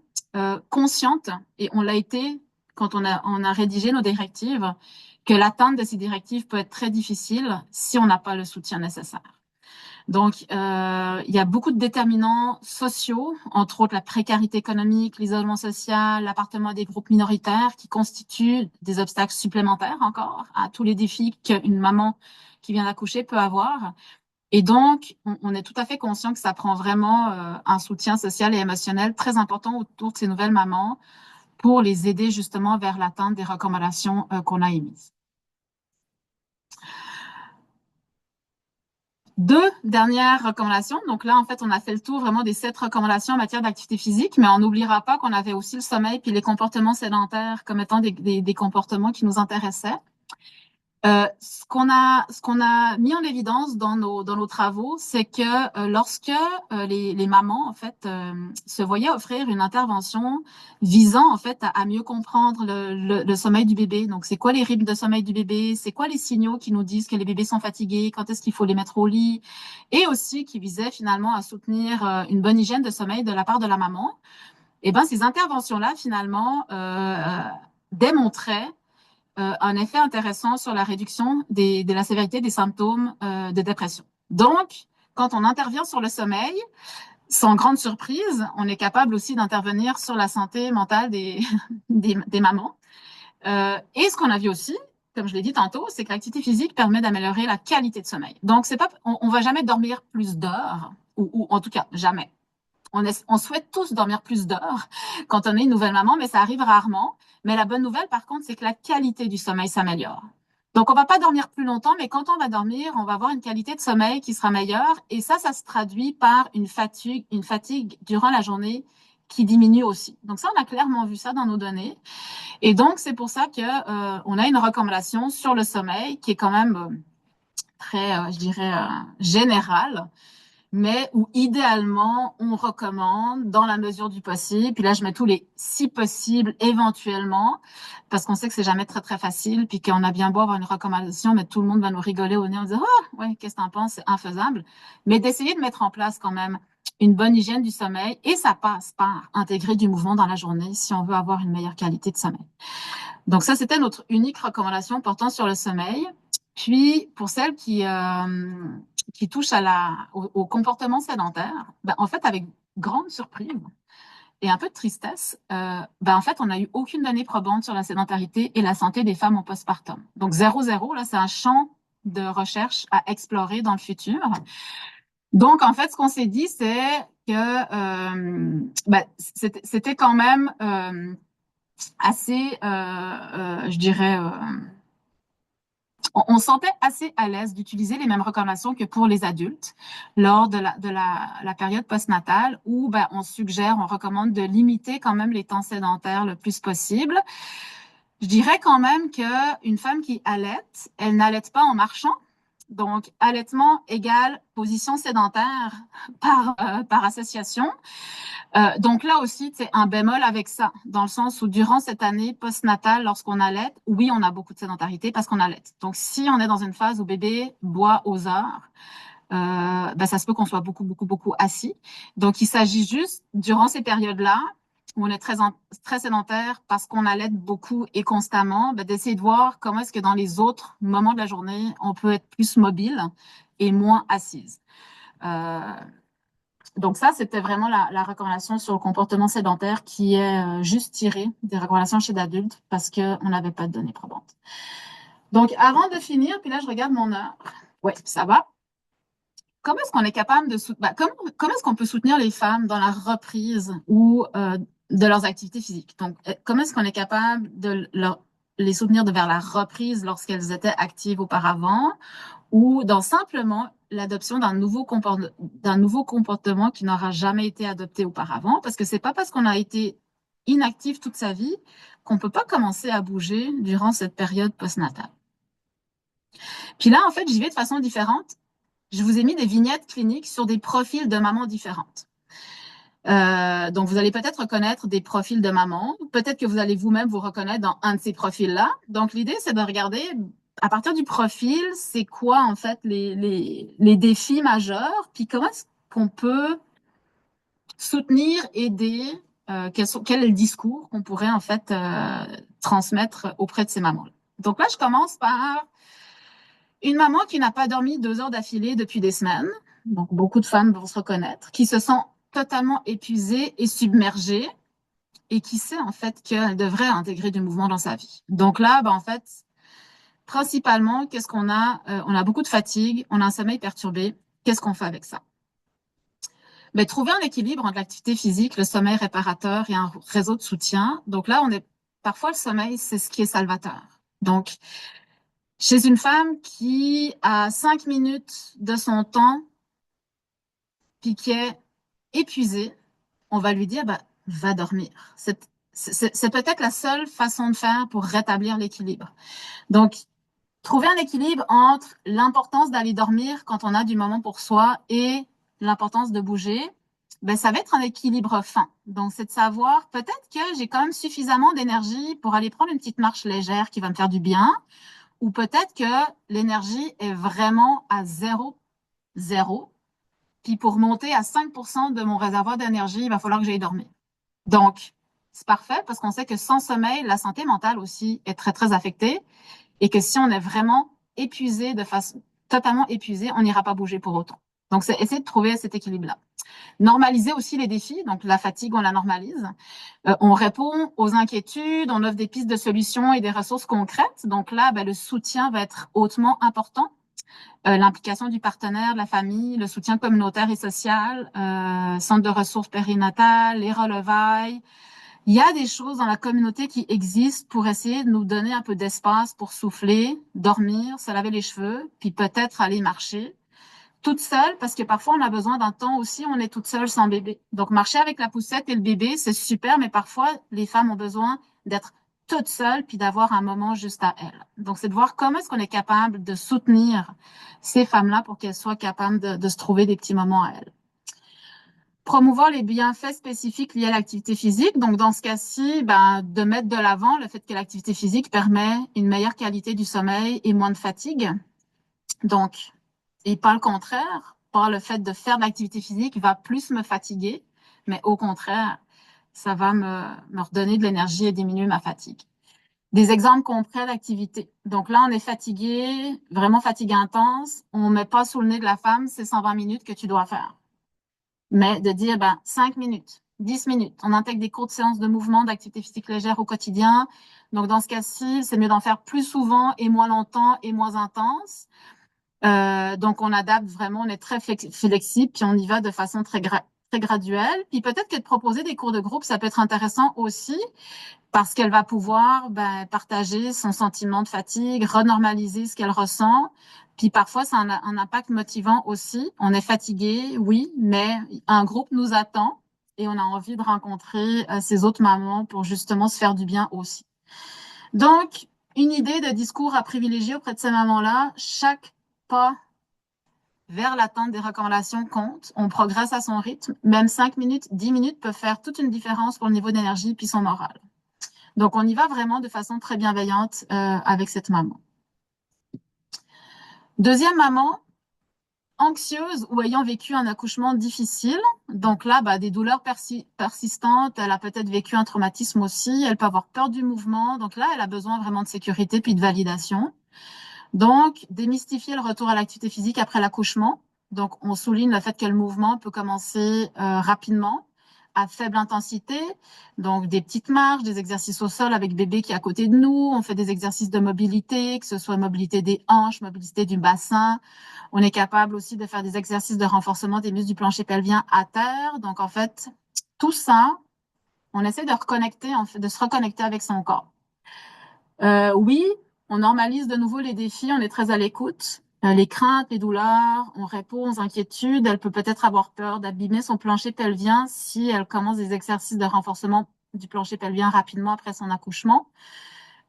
consciente et on l'a été quand on a rédigé nos directives, que l'atteinte de ces directives peut être très difficile si on n'a pas le soutien nécessaire. Donc, il y a beaucoup de déterminants sociaux, entre autres la précarité économique, l'isolement social, l'appartement des groupes minoritaires, qui constituent des obstacles supplémentaires encore à tous les défis qu'une maman qui vient d'accoucher peut avoir. Et donc, on est tout à fait conscient que ça prend vraiment un soutien social et émotionnel très important autour de ces nouvelles mamans pour les aider justement vers l'atteinte des recommandations qu'on a émises. Deux dernières recommandations. Donc là, en fait, on a fait le tour vraiment des 7 recommandations en matière d'activité physique, mais on n'oubliera pas qu'on avait aussi le sommeil puis les comportements sédentaires comme étant des comportements qui nous intéressaient. Ce qu'on a mis en évidence dans nos travaux, c'est que lorsque les mamans en fait se voyaient offrir une intervention visant en fait à mieux comprendre le sommeil du bébé. Donc, c'est quoi les rythmes de sommeil du bébé? C'est quoi les signaux qui nous disent que les bébés sont fatigués? Quand est-ce qu'il faut les mettre au lit? Et aussi qui visait finalement à soutenir une bonne hygiène de sommeil de la part de la maman. Et ben, ces interventions-là finalement démontraient un effet intéressant sur la réduction de la sévérité des symptômes de dépression. Donc, quand on intervient sur le sommeil, sans grande surprise, on est capable aussi d'intervenir sur la santé mentale des mamans. Et ce qu'on a vu aussi, comme je l'ai dit tantôt, c'est que l'activité physique permet d'améliorer la qualité de sommeil. Donc, c'est pas, on va jamais dormir plus d'heures, ou en tout cas jamais. On souhaite tous dormir plus d'heures quand on est une nouvelle maman, mais ça arrive rarement. Mais la bonne nouvelle, par contre, c'est que la qualité du sommeil s'améliore. Donc, on va pas dormir plus longtemps, mais quand on va dormir, on va avoir une qualité de sommeil qui sera meilleure. Et ça se traduit par une fatigue durant la journée qui diminue aussi. Donc, ça, on a clairement vu ça dans nos données. Et donc, c'est pour ça que on a une recommandation sur le sommeil qui est quand même très, je dirais, générale, mais où idéalement, on recommande dans la mesure du possible. Puis là, je mets tous les si possible, éventuellement, parce qu'on sait que c'est jamais très, très facile, puis qu'on a bien beau avoir une recommandation, mais tout le monde va nous rigoler au nez en disant, ah, ouais, qu'est-ce que t'en penses? C'est infaisable. Mais d'essayer de mettre en place quand même une bonne hygiène du sommeil, et ça passe par intégrer du mouvement dans la journée si on veut avoir une meilleure qualité de sommeil. Donc ça, c'était notre unique recommandation portant sur le sommeil. Puis, pour celles qui touchent au comportement sédentaire, ben, en fait, avec grande surprise et un peu de tristesse, ben, en fait, on n'a eu aucune donnée probante sur la sédentarité et la santé des femmes en postpartum. Donc, 0,0, là, c'est un champ de recherche à explorer dans le futur. Donc, en fait, ce qu'on s'est dit, c'est que ben, c'était quand même assez, je dirais, on se sentait assez à l'aise d'utiliser les mêmes recommandations que pour les adultes lors de la période postnatale où ben, on recommande de limiter quand même les temps sédentaires le plus possible. Je dirais quand même qu'une femme qui allaite, elle n'allaite pas en marchant. Donc, allaitement égale position sédentaire par association. Donc là aussi, c'est un bémol avec ça, dans le sens où durant cette année postnatale, lorsqu'on allaite, oui, on a beaucoup de sédentarité parce qu'on allaite. Donc si on est dans une phase où bébé boit aux heures, ben, ça se peut qu'on soit beaucoup, beaucoup, beaucoup assis. Donc il s'agit juste, durant ces périodes-là, où on est très sédentaire parce qu'on allaite beaucoup et constamment, ben, d'essayer de voir comment est-ce que dans les autres moments de la journée, on peut être plus mobile et moins assise. Euh, donc ça, c'était vraiment la recommandation sur le comportement sédentaire qui est juste tirée des recommandations chez d'adultes parce qu'on n'avait pas de données probantes. Donc avant de finir, puis là je regarde mon heure. Oui, ça va. Comment est-ce qu'on est capable de soutenir, comment est-ce qu'on peut soutenir les femmes dans la reprise ou de leurs activités physiques? Donc, comment est-ce qu'on est capable de les soutenir vers la reprise lorsqu'elles étaient actives auparavant ou dans simplement l'adoption d'un nouveau comportement qui n'aura jamais été adopté auparavant, parce que c'est pas parce qu'on a été inactif toute sa vie qu'on peut pas commencer à bouger durant cette période postnatale. Puis là, en fait, j'y vais de façon différente. Je vous ai mis des vignettes cliniques sur des profils de mamans différentes. Donc, vous allez peut-être reconnaître des profils de mamans. Peut-être que vous allez vous-même vous reconnaître dans un de ces profils-là. Donc, l'idée, c'est de regarder à partir du profil, c'est quoi en fait les défis majeurs, puis comment est-ce qu'on peut soutenir, aider, quel est le discours qu'on pourrait en fait transmettre auprès de ces mamans-là. Donc là, je commence par une maman qui n'a pas dormi 2 heures d'affilée depuis des semaines. Donc, beaucoup de femmes vont se reconnaître, qui se sent totalement épuisée et submergée et qui sait en fait qu'elle devrait intégrer du mouvement dans sa vie. Donc là, ben, en fait, principalement, qu'est-ce qu'on a? On a beaucoup de fatigue, on a un sommeil perturbé. Qu'est-ce qu'on fait avec ça? Mais trouver un équilibre entre l'activité physique, le sommeil réparateur et un réseau de soutien. Donc là, parfois le sommeil, c'est ce qui est salvateur. Donc, Chez une femme qui a 5 minutes de son temps, puis qui est épuisée, on va lui dire, bah, va dormir. C'est peut-être la seule façon de faire pour rétablir l'équilibre. Donc, trouver un équilibre entre l'importance d'aller dormir quand on a du moment pour soi et l'importance de bouger, ben, ça va être un équilibre fin. Donc, c'est de savoir peut-être que j'ai quand même suffisamment d'énergie pour aller prendre une petite marche légère qui va me faire du bien, ou peut-être que l'énergie est vraiment à zéro, zéro, puis pour monter à 5% de mon réservoir d'énergie, il va falloir que j'aille dormir. Donc, c'est parfait parce qu'on sait que sans sommeil, la santé mentale aussi est très, très affectée et que si on est vraiment épuisé de façon totalement épuisé, on n'ira pas bouger pour autant. Donc, c'est essayer de trouver cet équilibre-là. Normaliser aussi les défis. Donc, la fatigue, on la normalise. On répond aux inquiétudes, on offre des pistes de solutions et des ressources concrètes. Donc là, ben, le soutien va être hautement important. L'implication du partenaire, de la famille, le soutien communautaire et social, centre de ressources périnatales, les relevailles. Il y a des choses dans la communauté qui existent pour essayer de nous donner un peu d'espace pour souffler, dormir, se laver les cheveux, puis peut-être aller marcher toute seule, parce que parfois on a besoin d'un temps aussi, on est toute seule sans bébé. Donc marcher avec la poussette et le bébé, c'est super, mais parfois les femmes ont besoin d'être toutes seules puis d'avoir un moment juste à elles. Donc c'est de voir comment est-ce qu'on est capable de soutenir ces femmes-là pour qu'elles soient capables de se trouver des petits moments à elles. Promouvoir les bienfaits spécifiques liés à l'activité physique. Donc, dans ce cas-ci, ben, de mettre de l'avant le fait que l'activité physique permet une meilleure qualité du sommeil et moins de fatigue. Donc, et pas le contraire, pas le fait de faire de l'activité physique va plus me fatiguer, mais au contraire, ça va me redonner de l'énergie et diminuer ma fatigue. Des exemples concrets d'activité. Donc là, on est fatigué, vraiment fatigué intense. On ne met pas sous le nez de la femme, c'est 120 minutes que tu dois faire. Mais de dire, ben, 5 minutes, 10 minutes. On intègre des courtes séances de mouvement, d'activité physique légère au quotidien. Donc, dans ce cas-ci, c'est mieux d'en faire plus souvent et moins longtemps et moins intense. Donc, on adapte vraiment, on est très flexible, puis on y va de façon très graduelle. Puis peut-être que de proposer des cours de groupe, ça peut être intéressant aussi parce qu'elle va pouvoir ben, partager son sentiment de fatigue, renormaliser ce qu'elle ressent. Puis parfois, ça a un impact motivant aussi. On est fatigué, oui, mais un groupe nous attend et on a envie de rencontrer ces autres mamans pour justement se faire du bien aussi. Donc, une idée de discours à privilégier auprès de ces mamans-là, chaque pas vers l'atteinte des recommandations compte. On progresse à son rythme. Même 5 minutes, 10 minutes peuvent faire toute une différence pour le niveau d'énergie puis son moral. Donc, on y va vraiment de façon très bienveillante avec cette maman. Deuxième maman, anxieuse ou ayant vécu un accouchement difficile. Donc là, bah, des douleurs persistantes. Elle a peut-être vécu un traumatisme aussi. Elle peut avoir peur du mouvement. Donc là, elle a besoin vraiment de sécurité puis de validation. Donc, démystifier le retour à l'activité physique après l'accouchement. Donc, on souligne le fait que le mouvement peut commencer rapidement, à faible intensité. Donc, des petites marches, des exercices au sol avec bébé qui est à côté de nous. On fait des exercices de mobilité, que ce soit mobilité des hanches, mobilité du bassin. On est capable aussi de faire des exercices de renforcement des muscles du plancher pelvien à terre. Donc, en fait, tout ça, on essaie de reconnecter, en fait, de se reconnecter avec son corps. Oui, on normalise de nouveau les défis, on est très à l'écoute. Les craintes, les douleurs, on répond aux inquiétudes. Elle peut peut-être avoir peur d'abîmer son plancher pelvien si elle commence des exercices de renforcement du plancher pelvien rapidement après son accouchement.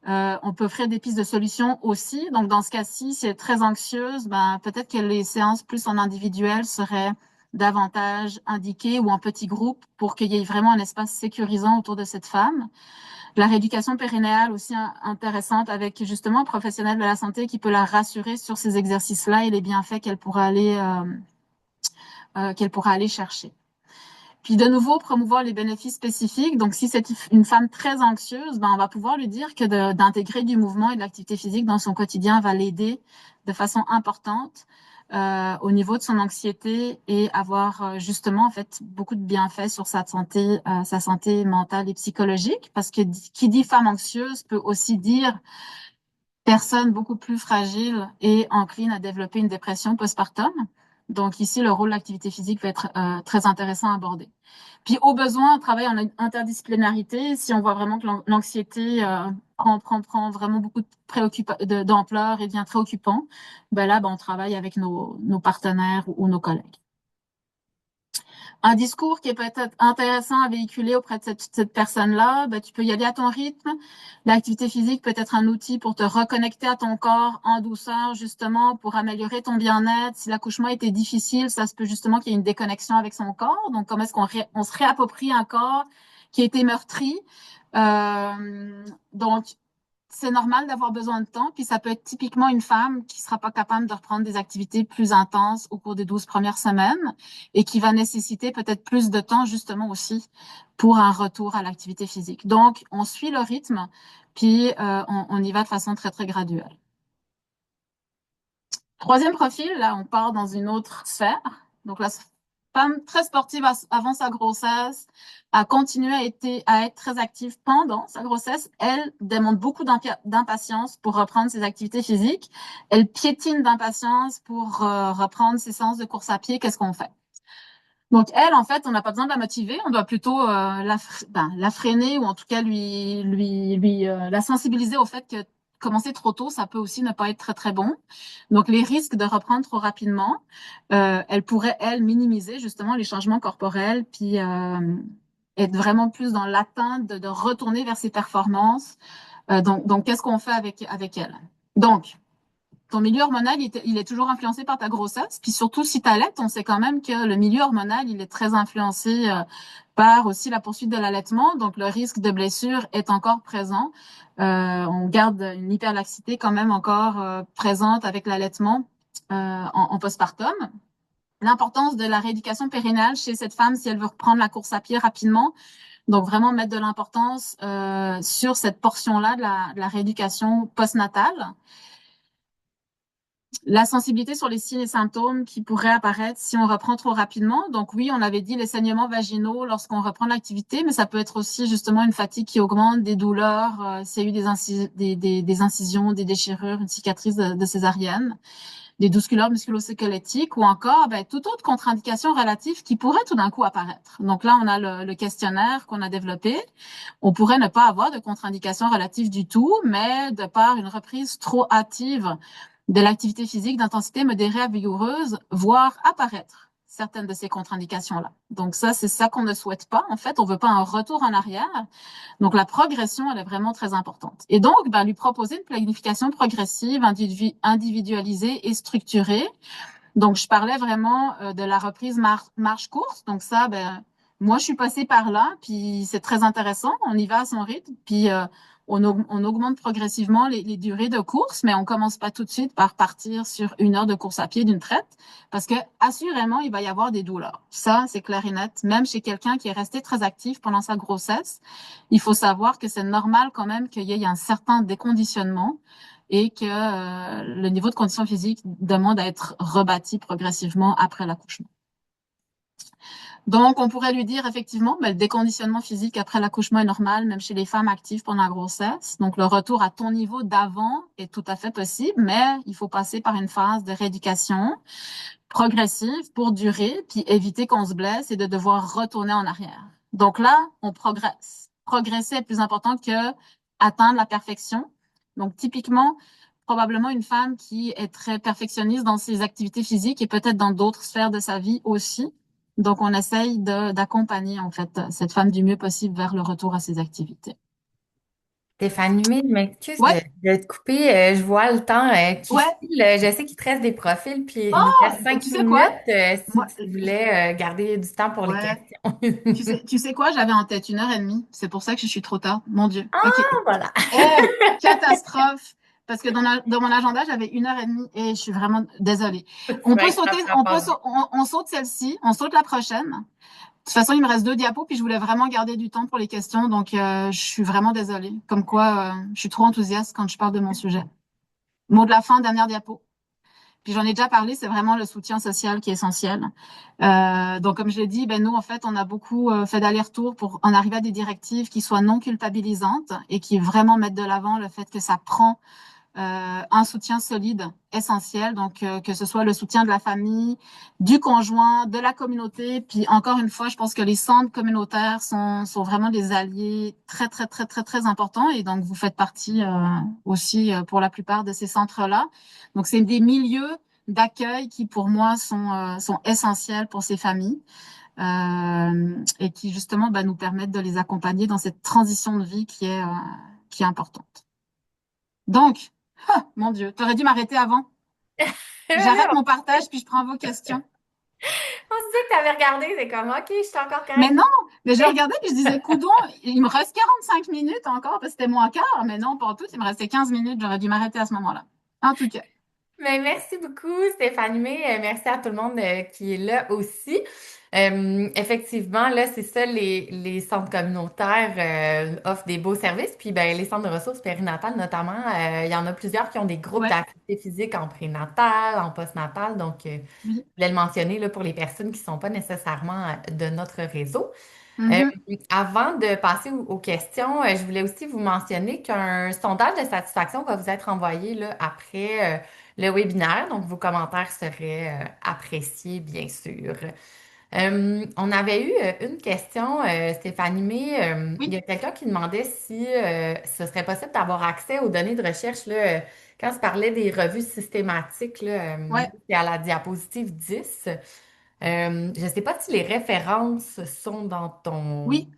On peut offrir des pistes de solutions aussi. Donc, dans ce cas-ci, si elle est très anxieuse, ben, peut-être que les séances plus en individuel seraient davantage indiquées ou en petits groupes pour qu'il y ait vraiment un espace sécurisant autour de cette femme. La rééducation périnéale aussi intéressante avec justement un professionnel de la santé qui peut la rassurer sur ces exercices-là et les bienfaits qu'elle pourra aller chercher. Puis de nouveau, promouvoir les bénéfices spécifiques. Donc, si c'est une femme très anxieuse, ben, on va pouvoir lui dire que d'intégrer du mouvement et de l'activité physique dans son quotidien va l'aider de façon importante au niveau de son anxiété et avoir justement en fait beaucoup de bienfaits sur sa santé mentale et psychologique. Parce que qui dit femme anxieuse peut aussi dire personne beaucoup plus fragile et encline à développer une dépression postpartum. Donc ici, le rôle de l'activité physique va être très intéressant à aborder. Puis au besoin, on travaille en interdisciplinarité. Si on voit vraiment que l'anxiété prend vraiment beaucoup d'ampleur et devient très occupant, ben là, ben, on travaille avec nos partenaires ou nos collègues. Un discours qui est peut-être intéressant à véhiculer auprès de cette personne-là, ben, tu peux y aller à ton rythme. L'activité physique peut être un outil pour te reconnecter à ton corps en douceur, justement, pour améliorer ton bien-être. Si l'accouchement était difficile, ça se peut justement qu'il y ait une déconnexion avec son corps. Donc, comment est-ce on se réapproprie un corps qui a été meurtri? Donc, c'est normal d'avoir besoin de temps, puis ça peut être typiquement une femme qui sera pas capable de reprendre des activités plus intenses au cours des 12 premières semaines et qui va nécessiter peut-être plus de temps justement aussi pour un retour à l'activité physique. Donc, on suit le rythme, puis on y va de façon très, très graduelle. Troisième profil, là, on part dans une autre sphère. Donc, la femme très sportive avant sa grossesse a continué à être très active pendant sa grossesse. Elle demande beaucoup d'impatience pour reprendre ses activités physiques. Elle piétine d'impatience pour reprendre ses séances de course à pied. Qu'est-ce qu'on fait? Donc, elle, en fait, on n'a pas besoin de la motiver. On doit plutôt la freiner ou en tout cas la sensibiliser au fait que commencer trop tôt, ça peut aussi ne pas être très, très bon. Donc, les risques de reprendre trop rapidement, elle pourrait, elle, minimiser justement les changements corporels puis être vraiment plus dans l'atteinte de retourner vers ses performances. Donc qu'est-ce qu'on fait avec elle? Donc, ton milieu hormonal, il est toujours influencé par ta grossesse. Puis surtout, si tu allaites, on sait quand même que le milieu hormonal, il est très influencé par aussi la poursuite de l'allaitement. Donc, le risque de blessure est encore présent. On garde une hyperlaxité quand même encore présente avec l'allaitement en postpartum. L'importance de la rééducation périnale chez cette femme si elle veut reprendre la course à pied rapidement. Donc, vraiment mettre de l'importance sur cette portion-là de la rééducation postnatale. La sensibilité sur les signes et symptômes qui pourraient apparaître si on reprend trop rapidement. Donc oui, on avait dit les saignements vaginaux lorsqu'on reprend l'activité, mais ça peut être aussi justement une fatigue qui augmente, des douleurs, s'il y a eu des incisions, des déchirures, une cicatrice de césarienne, des douleurs musculo-squelettiques ou encore toute autre contre-indication relative qui pourrait tout d'un coup apparaître. Donc là, on a le questionnaire qu'on a développé. On pourrait ne pas avoir de contre-indication relative du tout, mais de par une reprise trop hâtive de l'activité physique d'intensité modérée à vigoureuse, voir apparaître certaines de ces contre-indications-là. Donc ça, c'est ça qu'on ne souhaite pas. En fait, on veut pas un retour en arrière. Donc la progression, elle est vraiment très importante. Et donc, lui proposer une planification progressive, individualisée et structurée. Donc, je parlais vraiment de la reprise marche-course. Donc ça, moi, je suis passée par là, puis c'est très intéressant. On y va à son rythme, puis on augmente progressivement les durées de course, mais on commence pas tout de suite par partir sur 1 heure de course à pied d'une traite, parce que assurément, il va y avoir des douleurs. Ça, c'est clair et net. Même chez quelqu'un qui est resté très actif pendant sa grossesse, il faut savoir que c'est normal quand même qu'il y ait un certain déconditionnement et que le niveau de condition physique demande à être rebâti progressivement après l'accouchement. Donc, on pourrait lui dire effectivement, le déconditionnement physique après l'accouchement est normal, même chez les femmes actives pendant la grossesse. Donc, le retour à ton niveau d'avant est tout à fait possible, mais il faut passer par une phase de rééducation progressive pour durer, puis éviter qu'on se blesse et de devoir retourner en arrière. Donc là, on progresse. Progresser est plus important que atteindre la perfection. Donc, typiquement, probablement une femme qui est très perfectionniste dans ses activités physiques et peut-être dans d'autres sphères de sa vie aussi. Donc, on essaye d'accompagner, en fait, cette femme du mieux possible vers le retour à ses activités. Stéphanie, je m'excuse Ouais, de te couper. Je vois le temps qui ouais. file. Je sais qu'il te reste des profils, puis il nous reste Oh, cinq tu sais quoi? minutes si Moi, tu voulais garder du temps pour les ouais. questions. Tu sais quoi? J'avais en tête 1 heure et demie. C'est pour ça que je suis trop tard. Mon Dieu. OK. Ah, voilà. Eh, catastrophe. Parce que dans mon agenda, j'avais 1 heure et demie et je suis vraiment désolée. C'est On bien peut grave, sauter, ça passe vite. on saute celle-ci, on saute la prochaine. De toute façon, il me reste 2 diapos, puis je voulais vraiment garder du temps pour les questions, donc je suis vraiment désolée. Comme quoi, je suis trop enthousiaste quand je parle de mon sujet. Mot de la fin, dernière diapo. Puis j'en ai déjà parlé, c'est vraiment le soutien social qui est essentiel. Donc comme je l'ai dit, nous en fait, on a beaucoup fait d'aller-retour pour en arriver à des directives qui soient non culpabilisantes et qui vraiment mettent de l'avant le fait que ça prend un soutien solide, essentiel. Donc, que ce soit le soutien de la famille, du conjoint, de la communauté. Puis, encore une fois, je pense que les centres communautaires sont vraiment des alliés très, très, très, très, très importants. Et donc, vous faites partie aussi pour la plupart de ces centres-là. Donc, c'est des milieux d'accueil qui, pour moi, sont essentiels pour ces familles et qui, justement, nous permettent de les accompagner dans cette transition de vie qui est importante. Donc, mon Dieu, t'aurais dû m'arrêter avant. J'arrête mon partage puis je prends vos questions. On se disait que tu avais regardé, c'est comme, OK, je suis encore Mais correcte. non, mais je regardais puis je disais, coudon, il me reste 45 minutes encore parce que c'était moins quart. Mais non, pas tout, il me restait 15 minutes. J'aurais dû m'arrêter à ce moment-là. En tout cas, Mais merci beaucoup, Stéphanie May. Merci à tout le monde qui est là aussi. Effectivement, là, c'est ça, les centres communautaires offrent des beaux services. Puis ben, les centres de ressources périnatales, notamment, il y en a plusieurs qui ont des groupes ouais, d'activité physique en prénatal, en postnatal. Donc, oui. je voulais le mentionner là, pour les personnes qui ne sont pas nécessairement de notre réseau. Euh, Mhm. Avant de passer aux questions, je voulais aussi vous mentionner qu'un sondage de satisfaction va vous être envoyé là, après le webinaire. Donc, vos commentaires seraient appréciés, bien sûr. On avait eu une question, Stéphanie May. Il y Oui, a quelqu'un qui demandait si ce serait possible d'avoir accès aux données de recherche là, quand on se parlait des revues systématiques là, ouais, c'est à la diapositive 10. Je ne sais pas si les références sont dans ton... oui,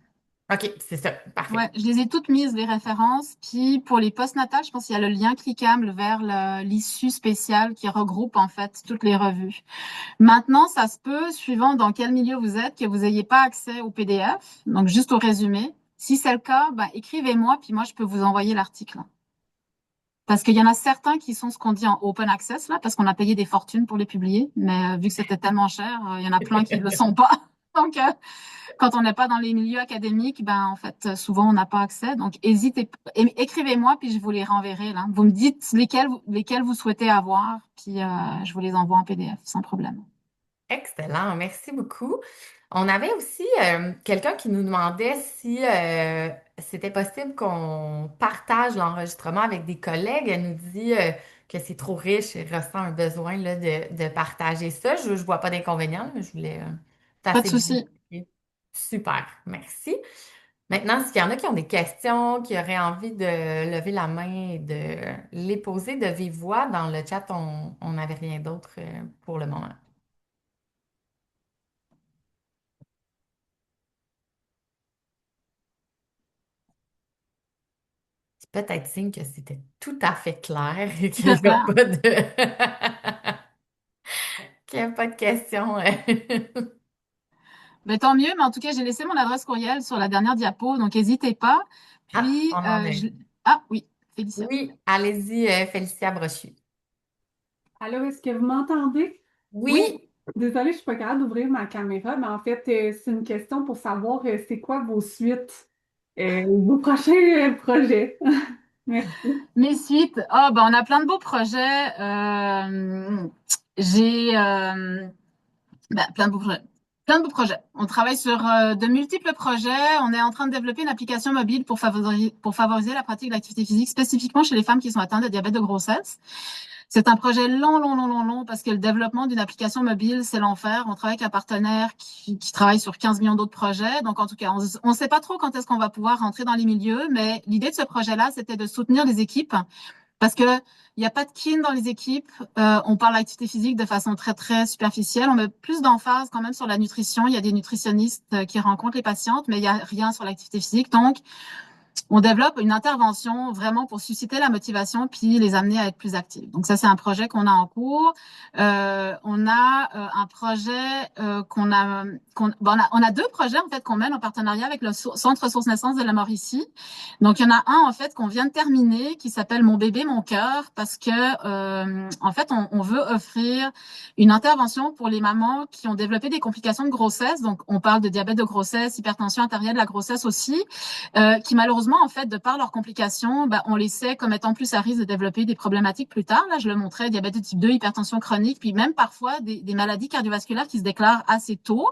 OK, c'est ça. ouais. Parfait. Je les ai toutes mises, les références. Puis pour les postnatales, je pense qu'il y a le lien cliquable vers l'issue spéciale qui regroupe en fait toutes les revues. Maintenant, ça se peut, suivant dans quel milieu vous êtes, que vous n'ayez pas accès au PDF, donc juste au résumé. Si c'est le cas, écrivez-moi, puis moi, je peux vous envoyer l'article. Parce qu'il y en a certains qui sont ce qu'on dit en open access, là, parce qu'on a payé des fortunes pour les publier, mais vu que c'était tellement cher, il y en a plein qui ne le sont pas. Donc, quand on n'est pas dans les milieux académiques, en fait, souvent, on n'a pas accès. Donc, hésitez, écrivez-moi, puis je vous les renverrai, là. Vous me dites lesquels vous souhaitez avoir, puis je vous les envoie en PDF, sans problème. Excellent, merci beaucoup. On avait aussi quelqu'un qui nous demandait si c'était possible qu'on partage l'enregistrement avec des collègues. Elle nous dit que c'est trop riche et ressent un besoin là, de partager ça. Je ne vois pas d'inconvénient, mais je voulais Pas de tasser bien souci. expliqué. Super, merci. Maintenant, s'il y en a qui ont des questions, qui auraient envie de lever la main et de les poser de vive voix dans le chat, on n'avait rien d'autre pour le moment. C'est peut-être signe que c'était tout à fait clair et Tout à qu'il n'y fait. a pas de, qu'il y a pas de questions. Mais tant mieux, mais en tout cas, j'ai laissé mon adresse courriel sur la dernière diapo, donc n'hésitez pas. Ah, Puis, on en a une. ah oui, Félicia. Oui, allez-y, Félicia Brochu. Allô, est-ce que vous m'entendez? Oui, Oui, Désolée, je suis pas capable d'ouvrir ma caméra, mais en fait, c'est une question pour savoir c'est quoi vos suites, vos prochains projets. Merci. mes suites. Oh, on a plein de beaux projets. J'ai plein de beaux projets. Plein de beaux projets. On travaille sur de multiples projets. On est en train de développer une application mobile pour favoriser la pratique de l'activité physique, spécifiquement chez les femmes qui sont atteintes de diabète de grossesse. C'est un projet long, long, long, long, long, parce que le développement d'une application mobile, c'est l'enfer. On travaille avec un partenaire qui travaille sur 15 millions d'autres projets. Donc, en tout cas, on ne sait pas trop quand est-ce qu'on va pouvoir rentrer dans les milieux, mais l'idée de ce projet-là, c'était de soutenir les équipes parce que il n'y a pas de kin dans les équipes. On parle d'activité physique de façon très, très superficielle. On met plus d'emphase quand même sur la nutrition. Il y a des nutritionnistes qui rencontrent les patientes, mais il n'y a rien sur l'activité physique. Donc, on développe une intervention vraiment pour susciter la motivation puis les amener à être plus actifs. Donc ça, c'est un projet qu'on a en cours. On a un projet on a deux projets en fait qu'on mène en partenariat avec le Centre Ressources Naissance de la Mauricie. Donc il y en a un en fait qu'on vient de terminer qui s'appelle Mon bébé, mon cœur parce que en fait on veut offrir une intervention pour les mamans qui ont développé des complications de grossesse. Donc on parle de diabète de grossesse, hypertension artérielle de la grossesse aussi qui malheureusement, en fait, de par leurs complications, on les sait comme étant plus à risque de développer des problématiques plus tard. Là, je le montrais, diabète de type 2, hypertension chronique, puis même parfois des maladies cardiovasculaires qui se déclarent assez tôt.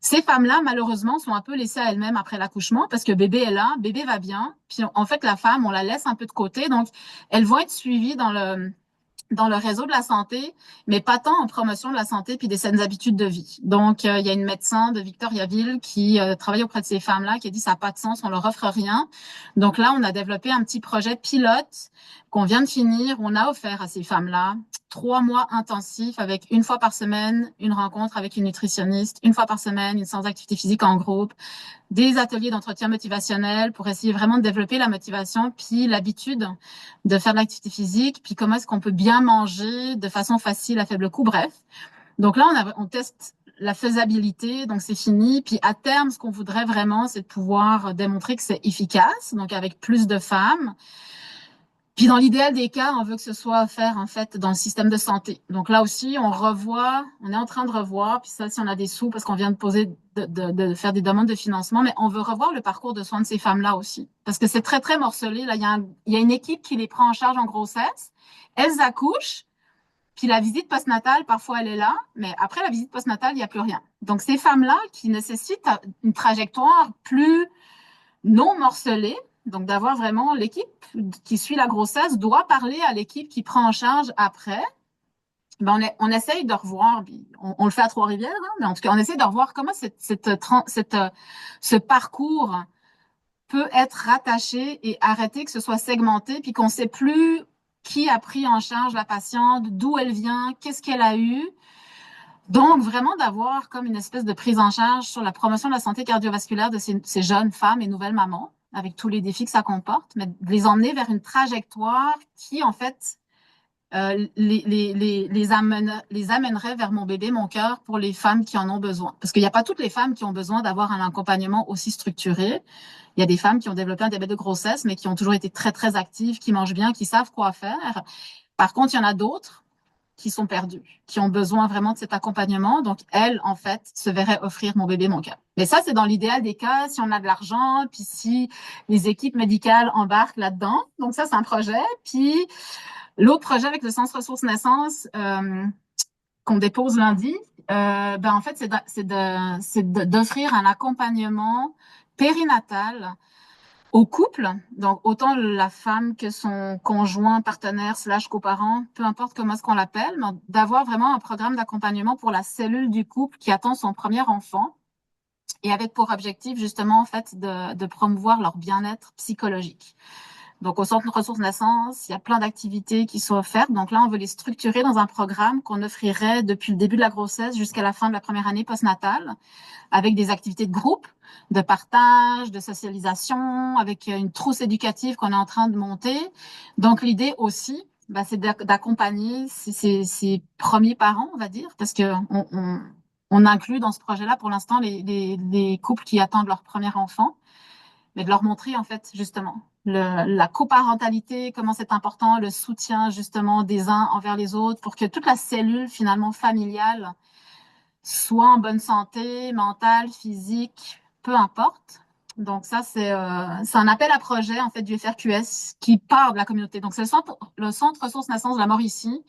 Ces femmes-là, malheureusement, sont un peu laissées à elles-mêmes après l'accouchement parce que bébé est là, bébé va bien. Puis en fait, la femme, on la laisse un peu de côté. Donc, elles vont être suivies dans le réseau de la santé, mais pas tant en promotion de la santé puis des saines habitudes de vie. Donc, il y a une médecin de Victoriaville qui travaille auprès de ces femmes-là qui a dit ça n'a pas de sens, on leur offre rien. Donc là, on a développé un petit projet pilote qu'on vient de finir. On a offert à ces femmes-là 3 mois intensifs avec une fois par semaine une rencontre avec une nutritionniste, une fois par semaine une séance d'activité physique en groupe, des ateliers d'entretien motivationnel pour essayer vraiment de développer la motivation puis l'habitude de faire de l'activité physique, puis comment est-ce qu'on peut bien manger de façon facile à faible coût, bref. Donc là, on teste la faisabilité, donc c'est fini. Puis à terme, ce qu'on voudrait vraiment, c'est de pouvoir démontrer que c'est efficace, donc avec plus de femmes. Puis dans l'idéal des cas, on veut que ce soit offert en fait dans le système de santé. Donc là aussi, on est en train de revoir, puis ça, si on a des sous, parce qu'on vient de poser, de faire des demandes de financement, mais on veut revoir le parcours de soins de ces femmes-là aussi. Parce que c'est très, très morcelé. Là, il y a une équipe qui les prend en charge en grossesse. Elles accouchent, puis la visite postnatale, parfois, elle est là, mais après la visite postnatale, il n'y a plus rien. Donc ces femmes-là qui nécessitent une trajectoire plus non morcelée, donc d'avoir vraiment l'équipe qui suit la grossesse doit parler à l'équipe qui prend en charge après. Ben on essaye de revoir, on le fait à Trois-Rivières, hein, mais en tout cas, on essaye de revoir comment ce parcours peut être rattaché et arrêté, que ce soit segmenté, puis qu'on ne sait plus qui a pris en charge la patiente, d'où elle vient, qu'est-ce qu'elle a eu. Donc, vraiment d'avoir comme une espèce de prise en charge sur la promotion de la santé cardiovasculaire de ces jeunes femmes et nouvelles mamans, avec tous les défis que ça comporte, mais de les emmener vers une trajectoire qui, en fait, les amènerait vers mon bébé, mon cœur, pour les femmes qui en ont besoin. Parce qu'il n'y a pas toutes les femmes qui ont besoin d'avoir un accompagnement aussi structuré. Il y a des femmes qui ont développé un diabète de grossesse, mais qui ont toujours été très, très actives, qui mangent bien, qui savent quoi faire. Par contre, il y en a d'autres qui sont perdues, qui ont besoin vraiment de cet accompagnement. Donc, elles, en fait, se verraient offrir mon bébé, mon cœur. Mais ça, c'est dans l'idéal des cas, si on a de l'argent, puis si les équipes médicales embarquent là-dedans. Donc, ça, c'est un projet. Puis, l'autre projet avec le Centre ressources naissance qu'on dépose lundi, ben, en fait, c'est d'offrir un accompagnement périnatal au couple, donc autant la femme que son conjoint, partenaire, slash coparent, peu importe comment est-ce qu'on l'appelle, mais d'avoir vraiment un programme d'accompagnement pour la cellule du couple qui attend son premier enfant et avec pour objectif justement en fait de promouvoir leur bien-être psychologique. Donc, au Centre ressources naissance, il y a plein d'activités qui sont offertes. Donc là, on veut les structurer dans un programme qu'on offrirait depuis le début de la grossesse jusqu'à la fin de la première année postnatale, avec des activités de groupe, de partage, de socialisation, avec une trousse éducative qu'on est en train de monter. Donc, l'idée aussi, bah, c'est d'accompagner ces premiers parents, on va dire, parce que on inclut dans ce projet-là, pour l'instant, les couples qui attendent leur premier enfant, mais de leur montrer, en fait, justement, la coparentalité, comment c'est important, le soutien, justement, des uns envers les autres, pour que toute la cellule, finalement, familiale, soit en bonne santé, mentale, physique, peu importe. Donc ça, c'est un appel à projet, en fait, du FRQS qui part de la communauté. Donc c'est le Centre ressources naissance de la Mauricie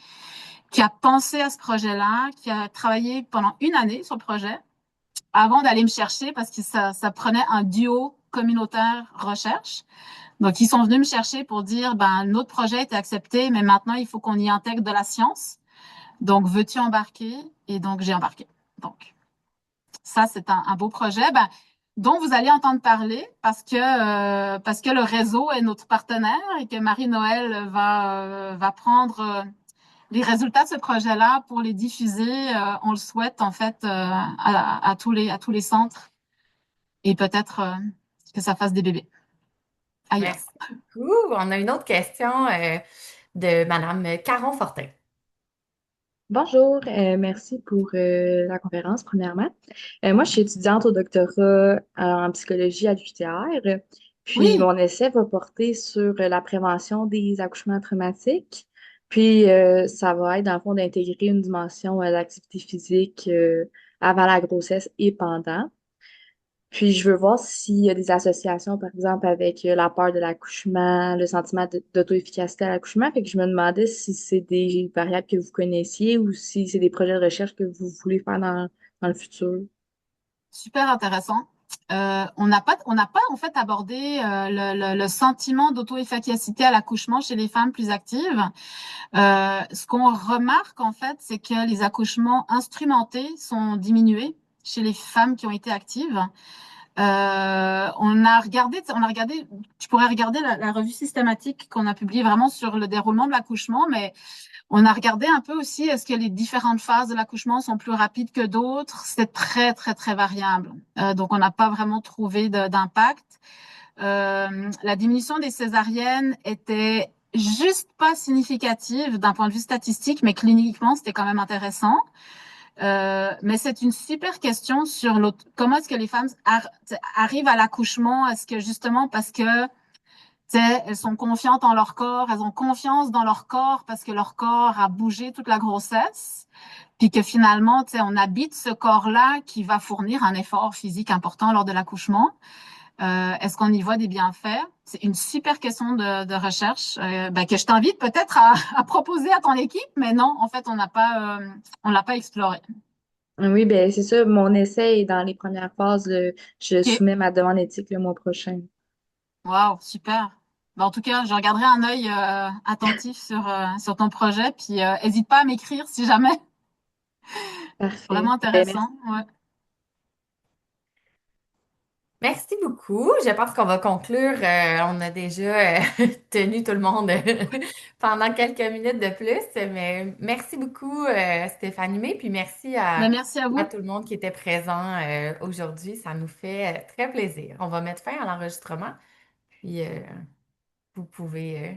qui a pensé à ce projet-là, qui a travaillé pendant une année sur le projet avant d'aller me chercher parce que ça prenait un duo communautaire recherche. Donc, ils sont venus me chercher pour dire, ben, notre projet était accepté, mais maintenant, il faut qu'on y intègre de la science. Donc, veux-tu embarquer? Et donc, j'ai embarqué. Donc, ça, c'est un beau projet, ben, dont vous allez entendre parler parce que le réseau est notre partenaire et que Marie-Noël va prendre les résultats de ce projet-là pour les diffuser. On le souhaite, en fait, à tous les centres et peut-être que ça fasse des bébés ailleurs. Merci beaucoup. On a une autre question de Madame Caron Fortin. Bonjour, merci pour la conférence, premièrement. Moi, je suis étudiante au doctorat en psychologie à l'UQTR, puis Oui, mon essai va porter sur la prévention des accouchements traumatiques, puis ça va être, dans le fond, d'intégrer une dimension d'activité physique avant la grossesse et pendant. Puis je veux voir s'il y a des associations, par exemple, avec la peur de l'accouchement, le sentiment d'auto-efficacité à l'accouchement. Fait que je me demandais si c'est des variables que vous connaissiez ou si c'est des projets de recherche que vous voulez faire dans le futur. Super intéressant. On n'a pas en fait abordé le sentiment d'auto-efficacité à l'accouchement chez les femmes plus actives. Ce qu'on remarque en fait, c'est que les accouchements instrumentés sont diminués chez les femmes qui ont été actives. On a regardé, tu pourrais regarder la revue systématique qu'on a publiée vraiment sur le déroulement de l'accouchement, mais on a regardé un peu aussi, est-ce que les différentes phases de l'accouchement sont plus rapides que d'autres? C'est très, très, très variable. Donc, on n'a pas vraiment trouvé d'impact. La diminution des césariennes était juste pas significative d'un point de vue statistique, mais cliniquement, c'était quand même intéressant. Mais c'est une super question sur comment est-ce que les femmes arrivent à l'accouchement? Est-ce que justement parce que elles sont confiantes en leur corps, elles ont confiance dans leur corps parce que leur corps a bougé toute la grossesse, puis que finalement, on habite ce corps-là qui va fournir un effort physique important lors de l'accouchement. Est-ce qu'on y voit des bienfaits? C'est une super question de recherche que je t'invite peut-être à proposer à ton équipe, mais non, en fait, on l'a pas exploré. Oui, ben c'est ça. Mon essai est dans les premières phases. Je Ok, soumets ma demande éthique le mois prochain. wow, super. En tout cas, je regarderai un œil attentif sur ton projet, puis hésite pas à m'écrire si jamais. Vraiment Parfait. Ben, merci. intéressant. Ouais. Merci beaucoup. Je pense qu'on va conclure. On a déjà tenu tout le monde pendant quelques minutes de plus, mais merci beaucoup, Stéphanie May, puis merci Ben, merci à à vous. tout le monde qui était présent aujourd'hui. Ça nous fait très plaisir. On va mettre fin à l'enregistrement, puis vous pouvez